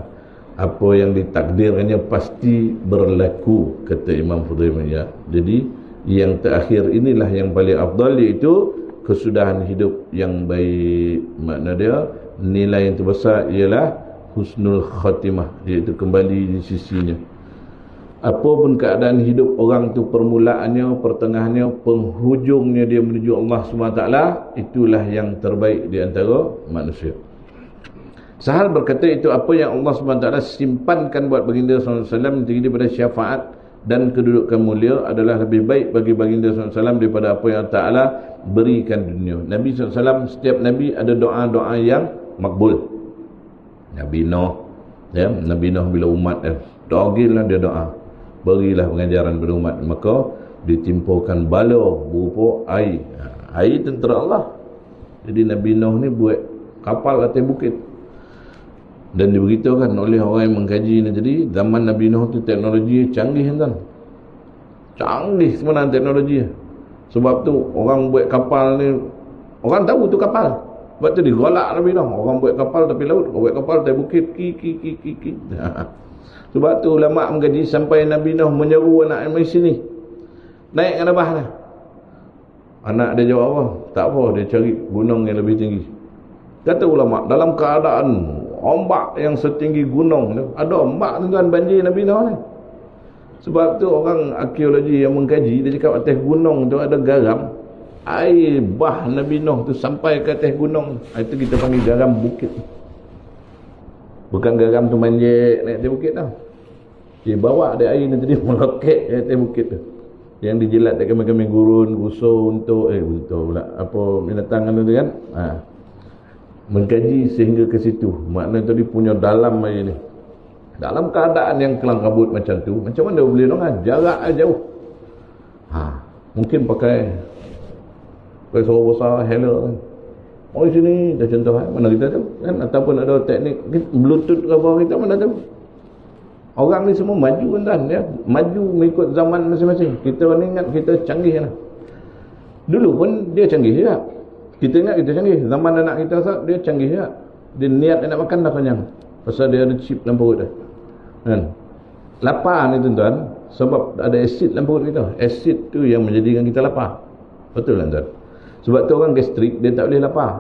Apa yang ditakdirkannya pasti berlaku, kata Imam Fudail bin Iyad. Jadi yang terakhir inilah yang paling afdal, iaitu kesudahan hidup yang baik. Makna dia nilai yang terbesar ialah husnul khatimah, iaitu kembali di sisinya. Apapun keadaan hidup orang tu, permulaannya, pertengahannya, penghujungnya dia menuju Allah SWT, itulah yang terbaik di antara manusia. Sahal berkata, itu apa yang Allah SWT simpankan buat baginda SAW daripada syafaat dan kedudukan mulia adalah lebih baik bagi baginda SAW daripada apa yang Ta'ala berikan dunia. Nabi SAW, setiap Nabi ada doa-doa yang makbul. Nabi Nuh, ya, Nabi Nuh bila umat dogillah dia doa, berilah pengajaran kepada umat, maka ditimpakan bala berupa air. Air tentera Allah. Jadi Nabi Nuh ni buat kapal atas bukit, dan diberitahukan oleh orang yang mengkaji ni. Jadi zaman Nabi Nuh tu teknologi canggih kan, canggih sebenarnya teknologi. Sebab tu orang buat kapal ni, orang tahu tu kapal. Sebab tu digolak Nabi Nuh. Orang buat kapal tepi laut, orang buat kapal tepi bukit, ki. Sebab tu ulama mengkaji sampai Nabi Nuh menyeru anak yang sini, naik ke Nabah lah. Anak dia jawab apa? Tak apa, dia cari gunung yang lebih tinggi. Kata ulama, dalam keadaan ombak yang setinggi gunung tu, ada ombak tuan banjir Nabi Nuh ni. Sebab tu orang arkeologi yang mengkaji, dia cakap atas gunung tu ada garam. Air bah Nabi Nuh tu sampai ke atas gunung. Itu kita panggil garam bukit. Bukan garam tu manjek naik atas bukit tau. Dia bawa dia air ni tadi melokek atas bukit tu. Yang dijilat dekat kami gurun, gusur untuk pula apa binatang tu kan. Mengkaji sehingga ke situ. Maknanya tadi punya dalam air ni. Dalam keadaan yang kelang kabut macam tu, macam mana boleh orang jarak jauh. Mungkin pakai suara besar hello kan. Oh sini dah contoh mana kita tahu kan, ataupun ada teknik bluetooth ke apa, kita mana tahu. Orang ni semua maju kan ya, maju mengikut zaman masing-masing. Kita ni ingat kita canggih lah. Dulu pun dia canggih juga. Kita ingat kita canggih. Zaman anak kita dia canggih juga. Dia niat nak makan dah kenyang, pasal dia ada chip dalam perut dah kan. Lapar ni tuan-tuan sebab ada asid dalam perut kita. Asid tu yang menjadikan kita lapar. Betul kan tuan? Sebab tu orang gastrik dia tak boleh lapar.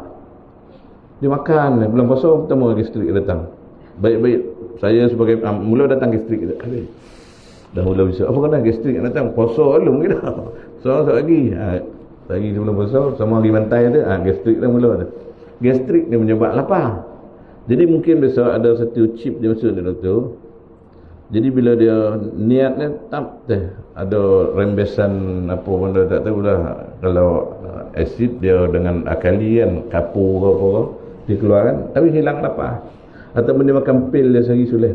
Dia makan bulan puasa pertama gastrik datang. Baik-baik saya sebagai mula datang gastrik dah mula bisa. Apa kena gastrik datang puasa belum kita. So lagi lagi sebelum puasa sama hari mantai tu gastrik dah mula tu. Gastrik ni menyebab lapar. Jadi mungkin besok ada satu chip dia masuk dalam tu. Jadi bila dia niatnya tak ada rembesan apa pun dia tak tahu lah. Kalau asid dia dengan akali kan, kapur ke apa dikeluarkan, tapi hilang lapar. Ataupun dia makan pil dia sehari sulih.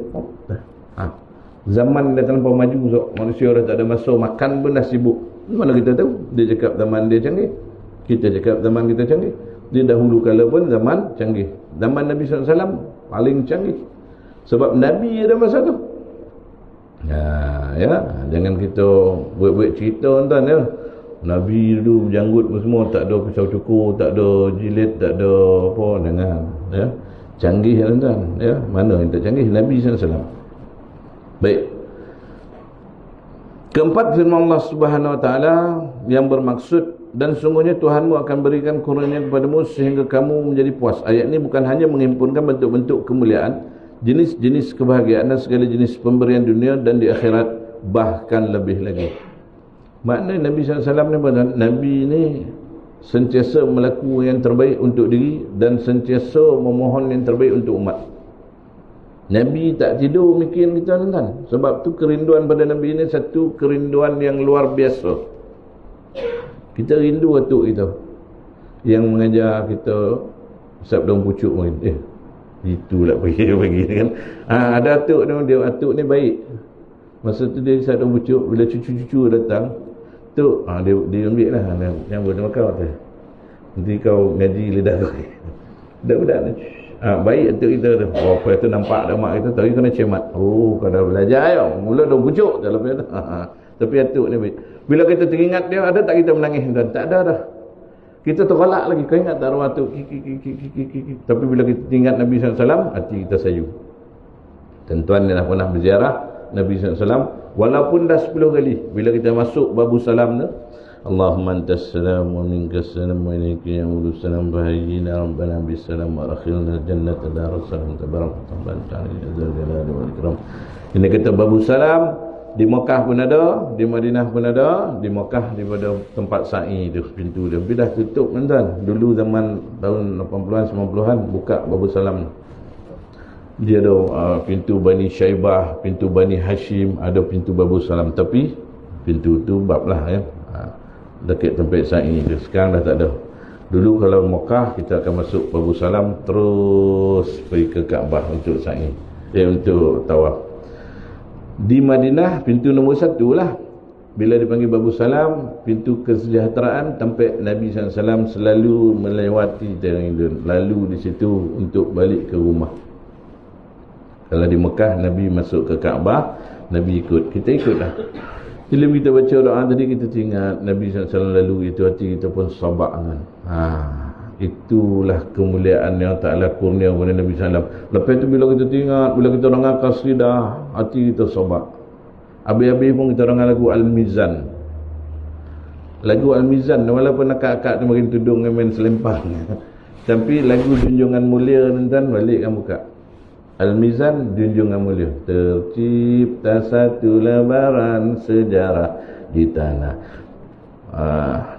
Zaman dah terlampau maju, so manusia dah tak ada masa makan pun dah sibuk. Mana kita tahu? Dia cakap zaman dia canggih, kita cakap zaman kita canggih. Dia dahulu kala pun zaman canggih. Zaman Nabi SAW paling canggih. Sebab Nabi ada masa tu. Ya, jangan kita buat-buat cerita tuan ya. Nabi dulu janggut semua tak ada pisau cukur, tak ada jilid, tak ada apa, jangan ya. Canggih tuan ya. Mana yang tak canggih? Nabi SAW. Baik. Keempat, firman Allah Subhanahu Wa Taala yang bermaksud, dan sungguhnya Tuhanmu akan berikan kurnia kepadamu sehingga kamu menjadi puas. Ayat ini bukan hanya menghimpunkan bentuk-bentuk kemuliaan, jenis-jenis kebahagiaan dan segala jenis pemberian dunia dan di akhirat, bahkan lebih lagi. Maknanya Nabi SAW ni benar, Nabi ni sentiasa melakukan yang terbaik untuk diri dan sentiasa memohon yang terbaik untuk umat. Nabi tak tidur mikir kita kan. Sebab tu kerinduan pada Nabi ni satu kerinduan yang luar biasa. Kita rindu atuk kita yang mengajar kita usap daun pucuk mungkin. Itulah pagi kan. Ada atuk ni baik. Masa tu dia usap daun pucuk, bila cucu-cucu datang, tu dia ambil lah yang boleh makan tu. Nanti kau ngaji lidah kau. Budak-budak ni. Baik untuk kita tu. Oh, apa itu nampak dah mak kita, tapi kena cemat. Oh, kau dah belajar yo. Mula dah bujuk dalam dia tu. Tapi atuk ni baik. Bila kita teringat dia, ada tak kita menangis tuan? Tak ada dah. Kita tergalak lagi. Kau ingat tak arwah tu? Tapi bila kita ingat Nabi SAW, hati kita sayu. Tuan-tuan ni dah pernah berziarah Nabi SAW, walaupun dah 10 kali. Bila kita masuk babu salam tu, Allahumma antas salam wa minkas salam wa ilaika ya'udu salam bahayyina rabbana bisalam wa akhilna jannata darussalam tabarakatuh ta'ala azza jalali wal ikram. Ini kata babu salam. Di Mekah pun ada, di Madinah pun ada, di Mekah daripada tempat sa'i tu, pintu dia. Tapi dah tutup tuan. Dulu zaman tahun 80-an 90-an buka babu salam. Dia ada pintu Bani Syaibah, pintu Bani Hashim, ada pintu babu salam, tapi pintu tu bab lah ya. Dekat tempat sa'i tu. Sekarang dah tak ada. Dulu kalau Mekah kita akan masuk babu salam terus pergi ke Kaabah untuk sa'i. Untuk tawaf. Di Madinah pintu nombor 1 lah. Bila dipanggil babu salam, pintu kesejahteraan, tempat Nabi SAW selalu melewati lalu di situ untuk balik ke rumah. Kalau di Mekah Nabi masuk ke Kaabah, Nabi ikut, kita ikut lah. Bila kita baca doa tadi, kita ingat Nabi SAW lalu, itu hati kita pun sabak kan. Itulah kemuliaan yang Ta'ala kurnia kepada Nabi SAW. Lepas tu bila kita ingat, bila kita dengar qasidah, hati kita sabak. Habis-habis pun kita dengar lagu Al-Mizan. Lagu Al-Mizan, walaupun akak-akak tu makin tudung main selempang, tapi lagu junjungan mulia tuan, balikkan buka Al-Mizan, junjungan mulia. Tercipta satu lebaran sejarah di tanah,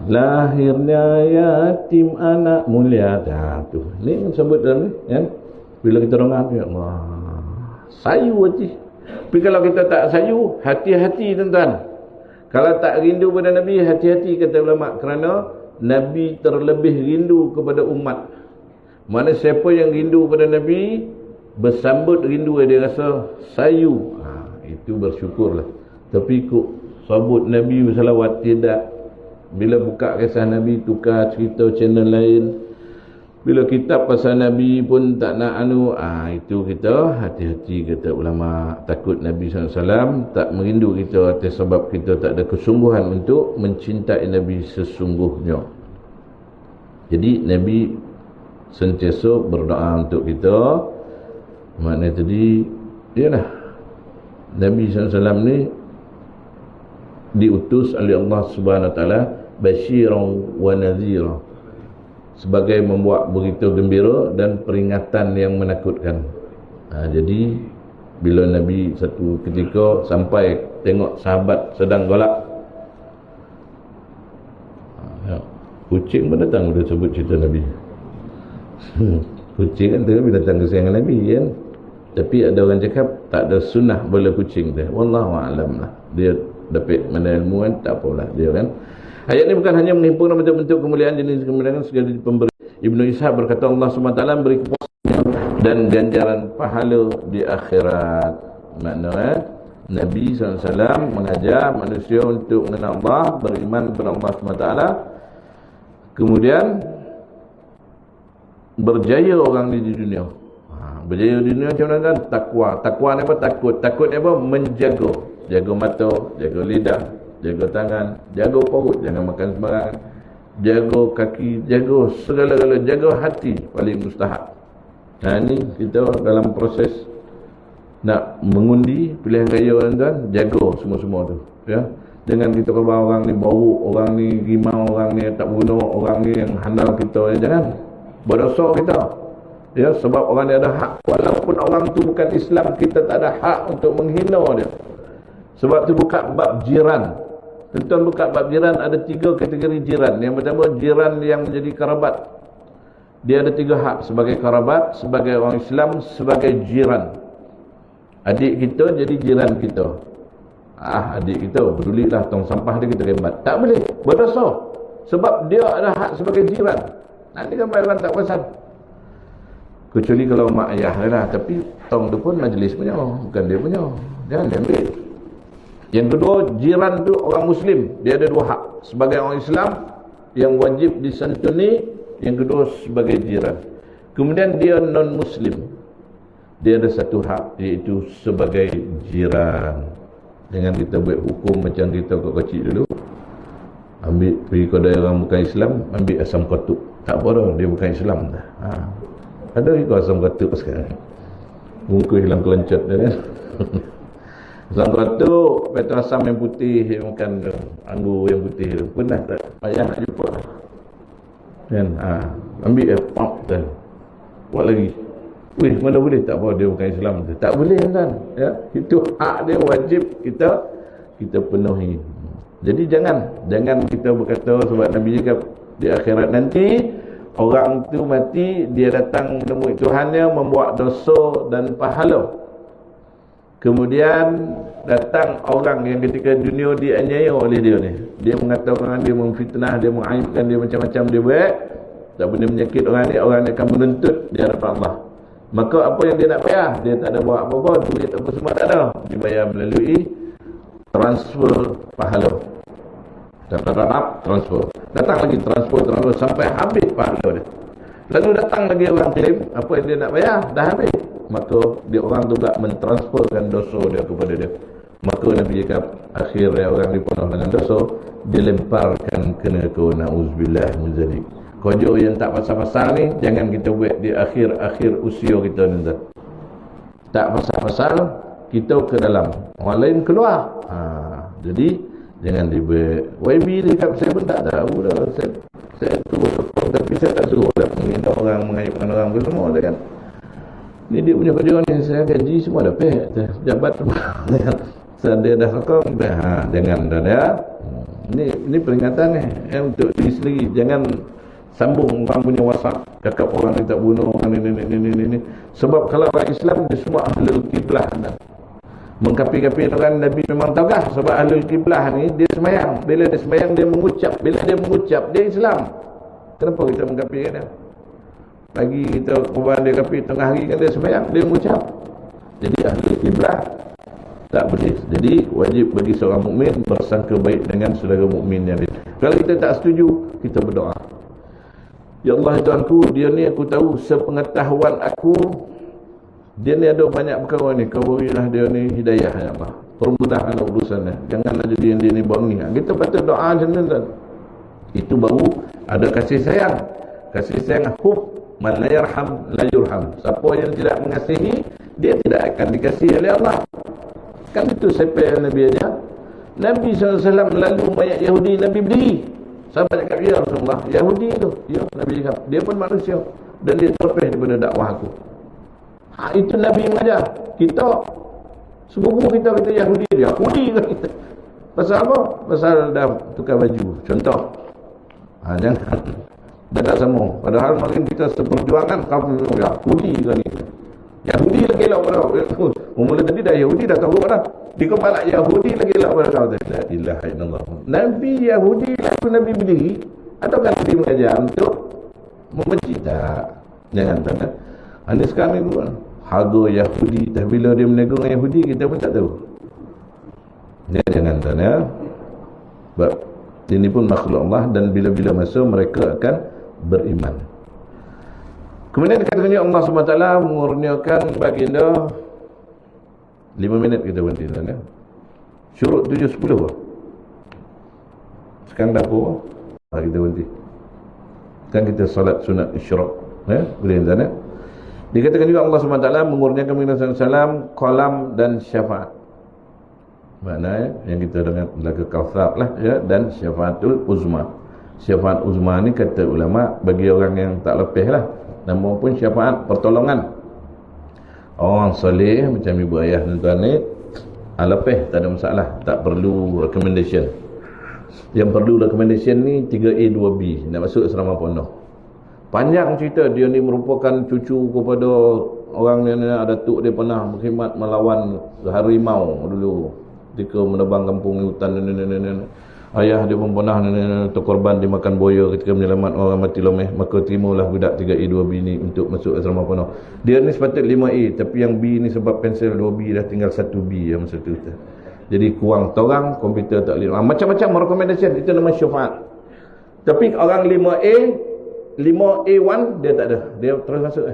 lahirnya yatim anak mulia. Tu ni yang sebut dalam ni kan. Bila kita dengar, ya Allah, sayu hati. Tapi kalau kita tak sayu, hati-hati tuan-tuan. Kalau tak rindu pada Nabi, hati-hati kata ulama, kerana Nabi terlebih rindu kepada umat. Mana siapa yang rindu pada Nabi, bersambut rindu, dia rasa sayu, itu bersyukurlah. Tapi kok sabut Nabi bersalawat tidak. Bila buka kisah Nabi, tukar cerita channel lain. Bila kitab pasal Nabi pun tak nak itu kita hati-hati kata ulama. Takut Nabi SAW tak merindu kita atas sebab kita tak ada kesungguhan untuk mencintai Nabi sesungguhnya. Jadi Nabi sentiasa berdoa untuk kita. Maknanya tadi, ialah Nabi SAW ni diutus oleh Allah Subhanahu Wa Taala basyiran wa nadhira, sebagai membuat berita gembira dan peringatan yang menakutkan. Jadi bila Nabi satu ketika sampai tengok sahabat sedang golak, kucing pun datang bila sebut cerita Nabi. Kucing kan tu datang kesayangan Nabi kan. Tapi ada orang cakap tak ada sunnah bola kucing tu. Wallahu a'lam lah. Dia dapat mana ilmu kan, tak apalah dia kan. Ayat ni bukan hanya menghimpunkan bentuk-bentuk kemuliaan jenis kemuliaan segala pemberi. Ibnu Ishaq berkata Allah SWT beri kepuasan dan ganjaran pahala di akhirat. Maknanya Nabi SAW mengajar manusia untuk mengenal Allah, beriman kepada Allah SWT, kemudian berjaya orang di dunia. Berjaya di dunia macam mana kan? Takwa. Takwa ni apa? Takut. Takut ni apa? Menjaga. Jaga mata, jaga lidah, jaga tangan, jaga perut, jangan makan sembarangan, jaga kaki, jaga segala-galanya, jaga hati, paling mustahak. Ini kita dalam proses nak mengundi pilihan raya tuan-tuan, jaga semua-semua tu ya. Jangan kita khabar orang ni bau, orang ni rimau, orang ni tak bunuh, orang ni yang handal kita, ya. Jangan berdosa kita ya, sebab orang ni ada hak. Walaupun orang tu bukan Islam, kita tak ada hak untuk menghina dia. Sebab tu buka bab jiran. Tuan-tuan buka bab jiran, ada 3 kategori jiran. Yang pertama, jiran yang menjadi kerabat. Dia ada 3 hak, sebagai kerabat, sebagai orang Islam, sebagai jiran. Adik kita jadi jiran kita. Adik kita, pedulilah tong sampah dia, kita rembat. Tak boleh, berdosa. Sebab dia ada hak sebagai jiran. Nanti kan orang tak perasan. Kecuali kalau mak ayah lah. Tapi tong tu pun majlis punya, bukan dia punya. Jangan dia ambil. Yang kedua, jiran tu orang Muslim. Dia ada 2 hak. Sebagai orang Islam yang wajib disantuni, yang kedua sebagai jiran. Kemudian dia non-Muslim, dia ada satu hak, iaitu sebagai jiran. Jangan kita buat hukum macam kita kecil dulu, ambil pergi kedai orang bukan Islam, ambil asam katuk. Tak apa dah, dia bukan Islam dah. Ada juga asam katuk sekarang, muka hilang kelencet dia kan. Asam katuk, betul asam yang putih, yang makan anggur yang putih tu. Pernah tak? Payah nak jumpa kan? Ambil pop kan, buat lagi. Weh, mana boleh? Tak apa, dia bukan Islam. Tak boleh kan? Ya? Itu hak dia, wajib kita penuhi. Jadi jangan kita berkata, sebab Nabi cakap di akhirat nanti orang tu mati, dia datang menemui Tuhannya membuat dosa dan pahala. Kemudian datang orang yang ketika dunia dianiaya oleh dia ni, dia mengatakan, dia memfitnah, dia mengaibkan, dia macam-macam dia buat, tak boleh menyakit orang ni akan menuntut di hadapan Allah. Maka apa yang dia nak bayar? Dia tak ada buat apa-apa, duit apa semua tak ada, dibayar melalui transfer pahala. Transfer, datang lagi transfer sampai habis pahala dia. Lalu datang lagi orang klaim, apa yang dia nak bayar dah habis, maka dia orang tu tak mentransferkan dosa dia kepada dia. Maka Nabi cakap, akhir orang dipenuh dengan dosa, dilemparkan ke neraka. Na'udzubillah min zalik. Kerja yang tak pasal-pasal ni jangan kita buat di akhir usia kita ni. Tak pasal-pasal kita ke dalam, orang lain keluar. Jadi jangan dibuat. YB dia cakap, saya pun tak tahu dah. Saya turut sokong, tapi saya tak suruh dah menghina orang, mengaibkan orang ke semua dah kan. Ni dia punya kerja ni, saya gaji semua dah pay, jabat semua. Dia dah sokong dah. Jangan dah ya. Ini peringatan ni untuk diri sendiri. Jangan sambung orang punya WhatsApp, cakap orang ni tak bunuh, orang ni. Sebab kalau orang Islam dia semua ahlul kiblah. Mengkapi-kapi orang Nabi memang taugah, sebab ahlul kiblah ni dia semayang. Bila dia semayang dia mengucap, bila dia mengucap dia Islam. Kenapa kita mengkapikan dia? Pagi kita korban dia kapi, tengah hari kan dia semayang, dia mengucap. Jadi ahlul kiblah tak boleh. Jadi wajib bagi seorang mukmin bersangka baik dengan saudara mukmin yang lain. Kalau kita tak setuju, kita berdoa, ya Allah Tuhanku, dia ni aku tahu, sepengetahuan aku dia ni ada banyak perkara ni, kau berilah dia ni hidayah ya Allah, permudahkan urusannya, janganlah jadi yang dia ni bangi. Kita patut doa macam tu. Itu baru ada kasih sayang hub. Man la yarham la yurham. Siapa yang tidak mengasihi, dia tidak akan dikasihi oleh Allah. Kan itu siapa yang Nabi ajar. Nabi SAW lalu mayat Yahudi, Nabi berdiri. Sahabat cakap, ya Rasulullah, Yahudi tu. Ya, Nabi cakap, dia pun manusia dan dia terlepih daripada dakwah aku. Itu Nabi mengajar. Kita sepupu kita Yahudi, dia Yahudi kan kita. Pasal apa? Pasal dah tukar baju. Contoh. Jangan. Dah tak sama. Padahal makin kita seperjuangan, kamu Yahudi kan kita. Yahudi lagi lah pada kau. Mula tadi dah Yahudi dah tahu dah. Di kepala Yahudi lagi lah pada kau. La ilaha illallah. Nabi Yahudi lalu Nabi berdiri, atau kan Nabi mengajar untuk membenci? Tak. Jangan tak. Anda sekarang ni pun harga Yahudi, tapi bila dia menegur dengan Yahudi, kita pun tak tahu. Jangan tanya. Sebab ini pun makhluk Allah, dan bila-bila masa mereka akan beriman. Kemudian katanya Allah SWT mengurniakan baginda 5 minit kita berhenti sana. Syurut 7-10 sekarang dah apa? Kita berhenti. Sekarang kita salat sunat isyraq. Boleh sana. Dikatakan juga Allah SWT mengurniakan baginda SAW kolam dan syafaat. Maknanya yang kita dengar laga Kautsar lah ya, dan syafaatul uzma. Syafaat uzma ni kata ulama bagi orang yang tak lepih lah. Nama pun syafaat pertolongan. Orang soleh macam ibu ayah dan tuan ni lepih, tak ada masalah, tak perlu recommendation. Yang perlu recommendation ni 3A 2B, nak masuk asrama pondok. Panjang cerita, dia ni merupakan cucu kepada orang yang ada datuk dia pernah berkhidmat melawan harimau dulu ketika menebang kampung hutan. Ayah dia pun pernah terkorban dimakan buaya ketika menyelamat orang mati lomeh. Maka terimalah budak 3A 2B ni untuk masuk asrama penuh. Dia ni sepatut 5A, tapi yang B ni sebab pensel 2B dah tinggal 1B yang masa tu. Jadi kurang torang, komputer tak boleh. Macam-macam recommendation, itu nama syafaat. Tapi orang 5A 5A1 dia tak ada, dia terus masuk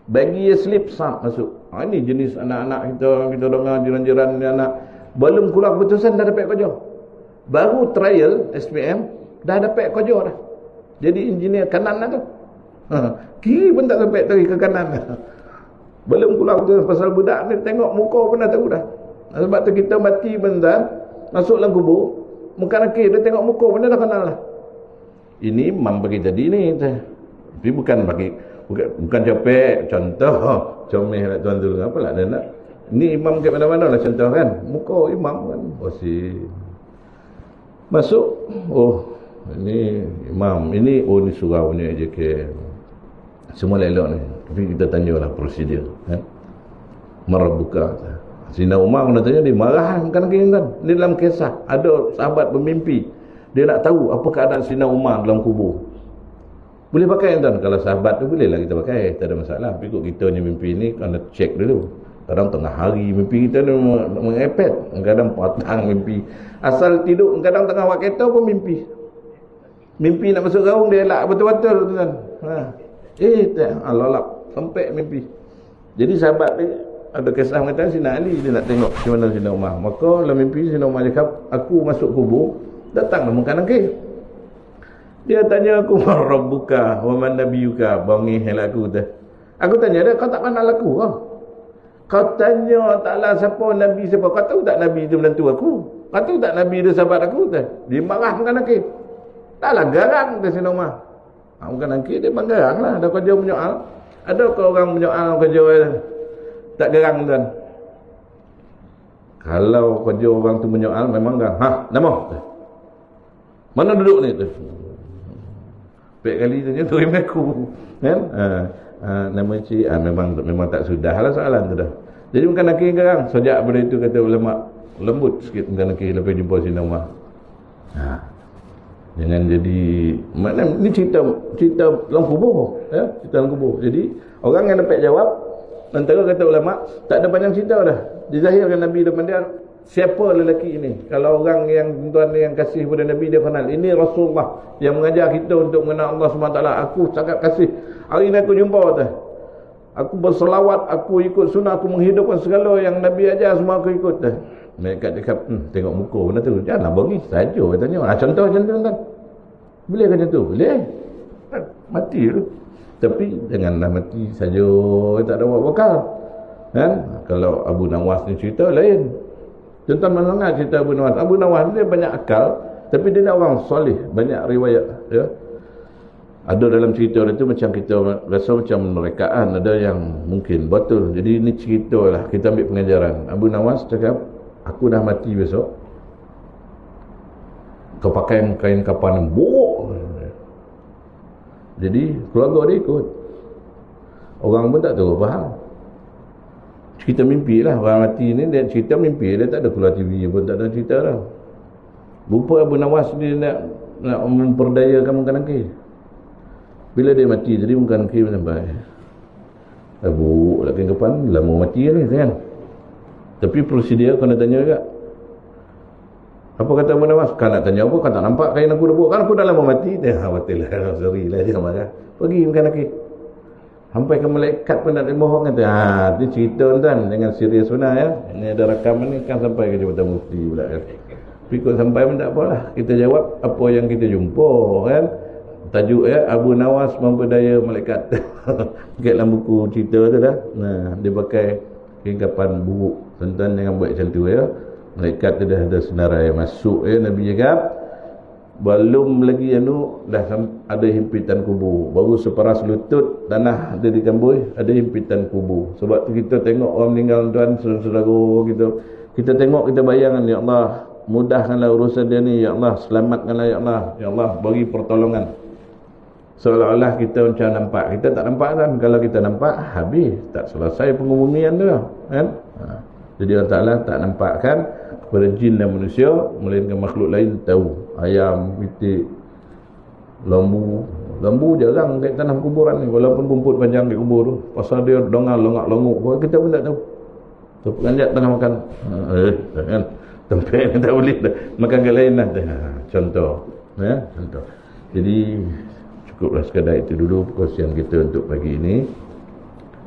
bagi dia slip sah masuk. Ini jenis anak-anak kita dengar jiran-jiran ni anak belum keluar keputusan dah dapat kerja, baru trial SPM dah dapat kerja dah, jadi engineer kanan lah tu. Kiri pun tak sampai tarik ke kanan dah. Belum keluar keputusan. Pasal budak ni tengok muka pun dah tahu dah. Sebab tu kita mati benda masuk dalam kubur, muka nakir dia tengok muka pun dah kenal lah. Ini imam bagi jadi ni, tapi bukan capek contoh comel lah tuan tu, apa lah dia nak ni imam kat mana-mana lah contoh kan, muka imam kan masuk, ini imam, ini ni surau ni AJK semua elok ni, tapi kita tanyalah prosedur kan. Marabuka Sina Umar kena tanya dia marah kan, ni dalam kisah ada sahabat bermimpi, dia nak tahu apa keadaan Sina Umar dalam kubur. Boleh pakai tuan, kalau sahabat tu boleh lah kita pakai, tak ada masalah. Tapi kok kita ni mimpi ni kena check dulu. Kadang tengah hari mimpi kita ni mengepet, kadang petang mimpi, asal tidur, kadang tengah buat kereta pun mimpi nak masuk gaung dia elak betul-betul tuan. Lalap sampai mimpi. Jadi sahabat ni ada kisah mengatakan Sina Ali dia nak tengok macam mana Sina Umar, maka dalam mimpi Sina Umar cakap, aku masuk kubur, datanglah muka nangkir. Dia tanya aku, Rabbuka wa man nabiyuka, bangi hal aku tu. Aku tanya dia, kau tak kenal aku ke? Kau tanya taklah siapa nabi siapa, kau tahu tak nabi itu menantu aku? Kau tahu tak nabi itu sahabat aku tu? Dia marah muka nangkir. Taklah garang dia Sina Umar. Muka nangkir dia memang garang lah, ada kerja menyoal. Ada ke orang menyoal kerja tak garang tuan? Kalau kerja orang tu menyoal memang garang. Nama mana duduk ni tu? Baik kali tanya tu aku kan, nama cik memang tak sudah lah soalan tu dah. Jadi bukan nakir garang. Sejak pada itu kata ulama, lembut sikit bukan nakir lepas jumpa Sina Umar. Jangan jadi mana ni cerita dalam kubur ya, cerita dalam kubur. Jadi orang yang dapat jawab antara kata ulama tak ada panjang cerita dah, dizahirkan Nabi depan dia siapa lelaki ini. Kalau orang yang tuan yang kasih kepada Nabi, dia kenal ini Rasulullah yang mengajar kita untuk mengenal Allah SWT. Aku sangat kasih, hari ini aku jumpa tu, aku berselawat, aku ikut sunnah, aku menghidupkan segala yang Nabi ajar, semua aku ikut tu. Mereka cakap, tengok muka benda tu, janganlah bagi saja tanya. Contoh kan, boleh kan macam tu? Boleh, mati tu. Tapi janganlah mati saja, tak ada buat bakal kan. Kalau Abu Nawas ni cerita lain. Contoh mana cerita Abu Nawas. Abu Nawas dia banyak akal, tapi dia orang soleh, banyak riwayat ya. Ada dalam cerita itu macam kita rasa macam merekaan, ada yang mungkin betul. Jadi ini cerita lah, kita ambil pengajaran. Abu Nawas cakap, aku dah mati besok, kau pakai kain kapan buruk. Jadi keluarga dia ikut, orang pun tak tahu apa hal. Cerita mimpi lah, orang mati ni dia cerita mimpi, dia tak ada keluar TV pun, tak ada cerita lah. Rupa Abu Nawas dia nak memperdayakan muka nangkir. Bila dia mati jadi muka nangkir sampai Abu lakin kapan lama mati ni kan. Tapi prosedur kena tanya juga. Apa kata Abu Nawas? Kan nak tanya apa? Kan tak nampak kain aku dah, kan aku dah lama mati. Dia betul lah, sorry lah, dia marah. Pergi muka nangkir. Sampai ke malaikat pun nak bohong kata, itu cerita tuan, jangan serius benar ya. Ini ada rakaman ni kan sampai ke Jabatan Mufti pula kan. Tapi kalau sampai pun tak apalah, kita jawab apa yang kita jumpa kan. Tajuk ya, Abu Nawas memperdaya malaikat. Dekat dalam buku cerita tu dah. Dia pakai kain buruk. Tuan-tuan jangan buat macam tu ya. Malaikat tu dah ada senarai masuk ya. Nabi cakap belum lagi dah ada himpitan kubur, baru separas lutut tanah ada di kamboi, ada himpitan kubur. Sebab tu kita tengok orang meninggal tuan, saudara-saudara kita tengok, kita bayangkan, ya Allah mudahkanlah urusan dia ni, ya Allah selamatkanlah, ya Allah bagi pertolongan. Seolah-olah kita macam nampak, kita tak nampak kan. Kalau kita nampak, habis, tak selesai pengumumian tu kan. Jadi Allah Ta'ala tak nampakkan kepada jin dan manusia, melainkan makhluk lain tahu. Ayam, pitik, lembu jarang kat tanah kuburan ni, walaupun rumput panjang di kubur tu, pasal dia dongal longak-longok, kita pun tak tahu. So penganjat tengah makan kan, tempat ni tak boleh dah makan kat lain lah. Contoh ya, contoh. Jadi cukuplah sekadar itu dulu perkongsian kita untuk pagi ini.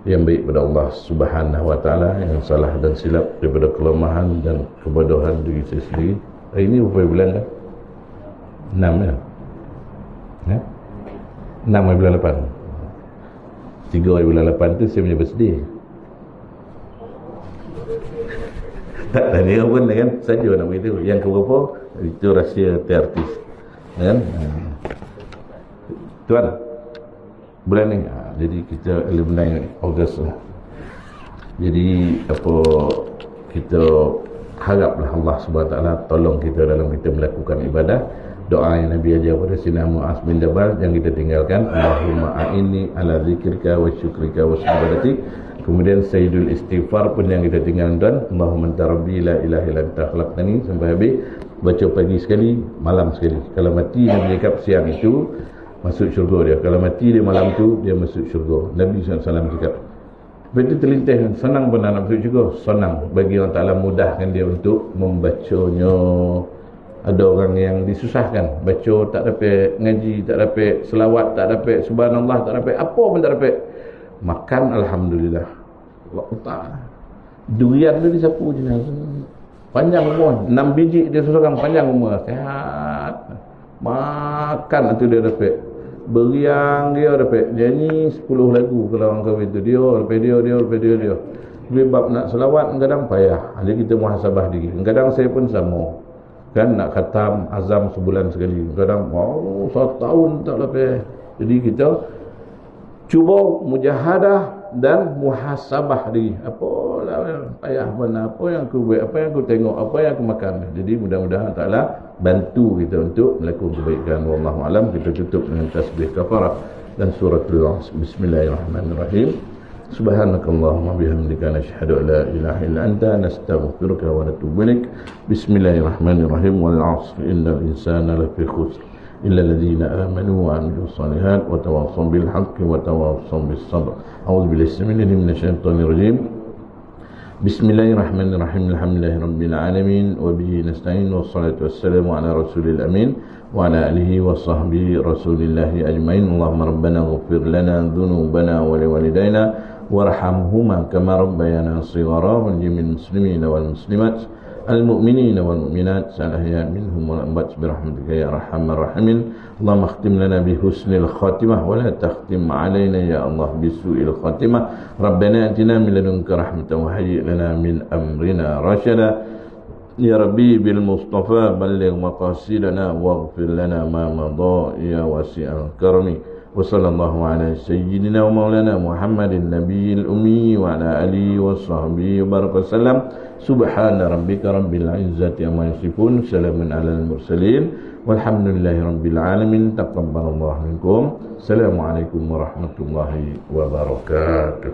Yang baik pada Allah Subhanahu wa taala, yang salah dan silap daripada kelemahan dan kebodohan diri saya sendiri. Hari ini berapa bulan dah? 6 ya? 6 hari bulan 8. 3 hari bulan 8 tu saya punya birthday. Tak ada ni pun kan, saja nak beritahu. Yang keberapa itu rahsia artis kan. Tuan bulan ni jadi kita alumni Ogos lah. Jadi apa kita haraplah Allah Subhanahu Wa Taala tolong kita dalam kita melakukan ibadah. Doa yang Nabi ajar pada Sayyidina Muaz bin Jabal yang kita tinggalkan, Allahumma a'inni ala zikrika wa syukrika wa ibadatik. Kemudian Sayyidul Istighfar pun yang kita tinggalkan, tuan. Allahumma anta rabbi la ilaha illa anta khalaqtani, sampai habis. Baca pagi sekali, malam sekali. Kalau mati Nabi cakap siang itu masuk syurga dia. Kalau mati dia malam tu dia masuk syurga. Nabi SAW cakap. Betul terlintas, senang benar nak masuk syurga. Senang bagi Allah Ta'ala mudahkan dia untuk membacanya. Ada orang yang disusahkan, baca tak dapat, ngaji tak dapat, selawat tak dapat, subhanallah tak dapat, apa pun tak dapat. Makan alhamdulillah. Allah Ta'ala. Durian tu disapu je. Panjang umur, 6 biji dia seorang, panjang umur, sehat. Makan tu dia dapat. Beriang dia dapat. Nyanyi 10 lagu kalau orang kahwin tu. Dia lepas dia. Bila bab nak selawat kadang payah. Jadi kita muhasabah diri. Kadang saya pun sama. Kan nak khatam azam sebulan sekali. Kadang 1 tahun tak lepas. Jadi kita cuba mujahadah dan muhasabah diri. Apalah payah mana, apa yang aku buat, apa yang aku tengok, apa yang aku makan. Jadi mudah-mudahan Ta'ala bantu kita untuk melakukan kebaikan. Wallahu alam. Kita tutup dengan tasbih kafarah dan suratul As. Bismillahirrahmanirrahim. Subhanakallahumma bihamdika nashhadu an la ilaha illa anta nastaghfiruka wa natubu ilaik. Bismillahirrahmanirrahim. Wal 'asri innal insana lafi khusr illa alladhina amanu wa 'amilus shalihat wa tawassaw bil haqqi wa tawassaw bis sabr. A'udzu billahi minasyaitonir rajim. Bismillahirrahmanirrahim. Alhamdulillahirabbil alamin wa bihi nasta'in wassalatu wassalamu ala rasulil amin wa ala alihi wa sahbihi rasulillahi ajmain. Allahumma rabbana ighfir lana dhunubana wa liwalidayna warhamhuma kama rabbayana shighara wal jami'il muslimina wal muslimat al-mu'minina wal mu'minat al-ahya minhum wal amwat bi rahmatika ya arhamar rahimin. Allahumma khtim lana bi husnil khatimah wa la takhtim alaina ya Allah bi su'il khatimah. Rabbana atina min ladunka rahmatan wa hayyi lana min amrina rashada. Ya Rabbi bil Mustafa balligh maqasidana waghfir lana ma madha ya wasi'al karami. وصلى الله على سيدنا ومولانا محمد النبي الأمي وعلى آله وصحبه وبارك وسلم. سبحان ربك رب العزة عما يصفون سلام على المرسلين والحمد لله رب العالمين. تقبل الله منكم. السلام عليكم ورحمة الله وبركاته.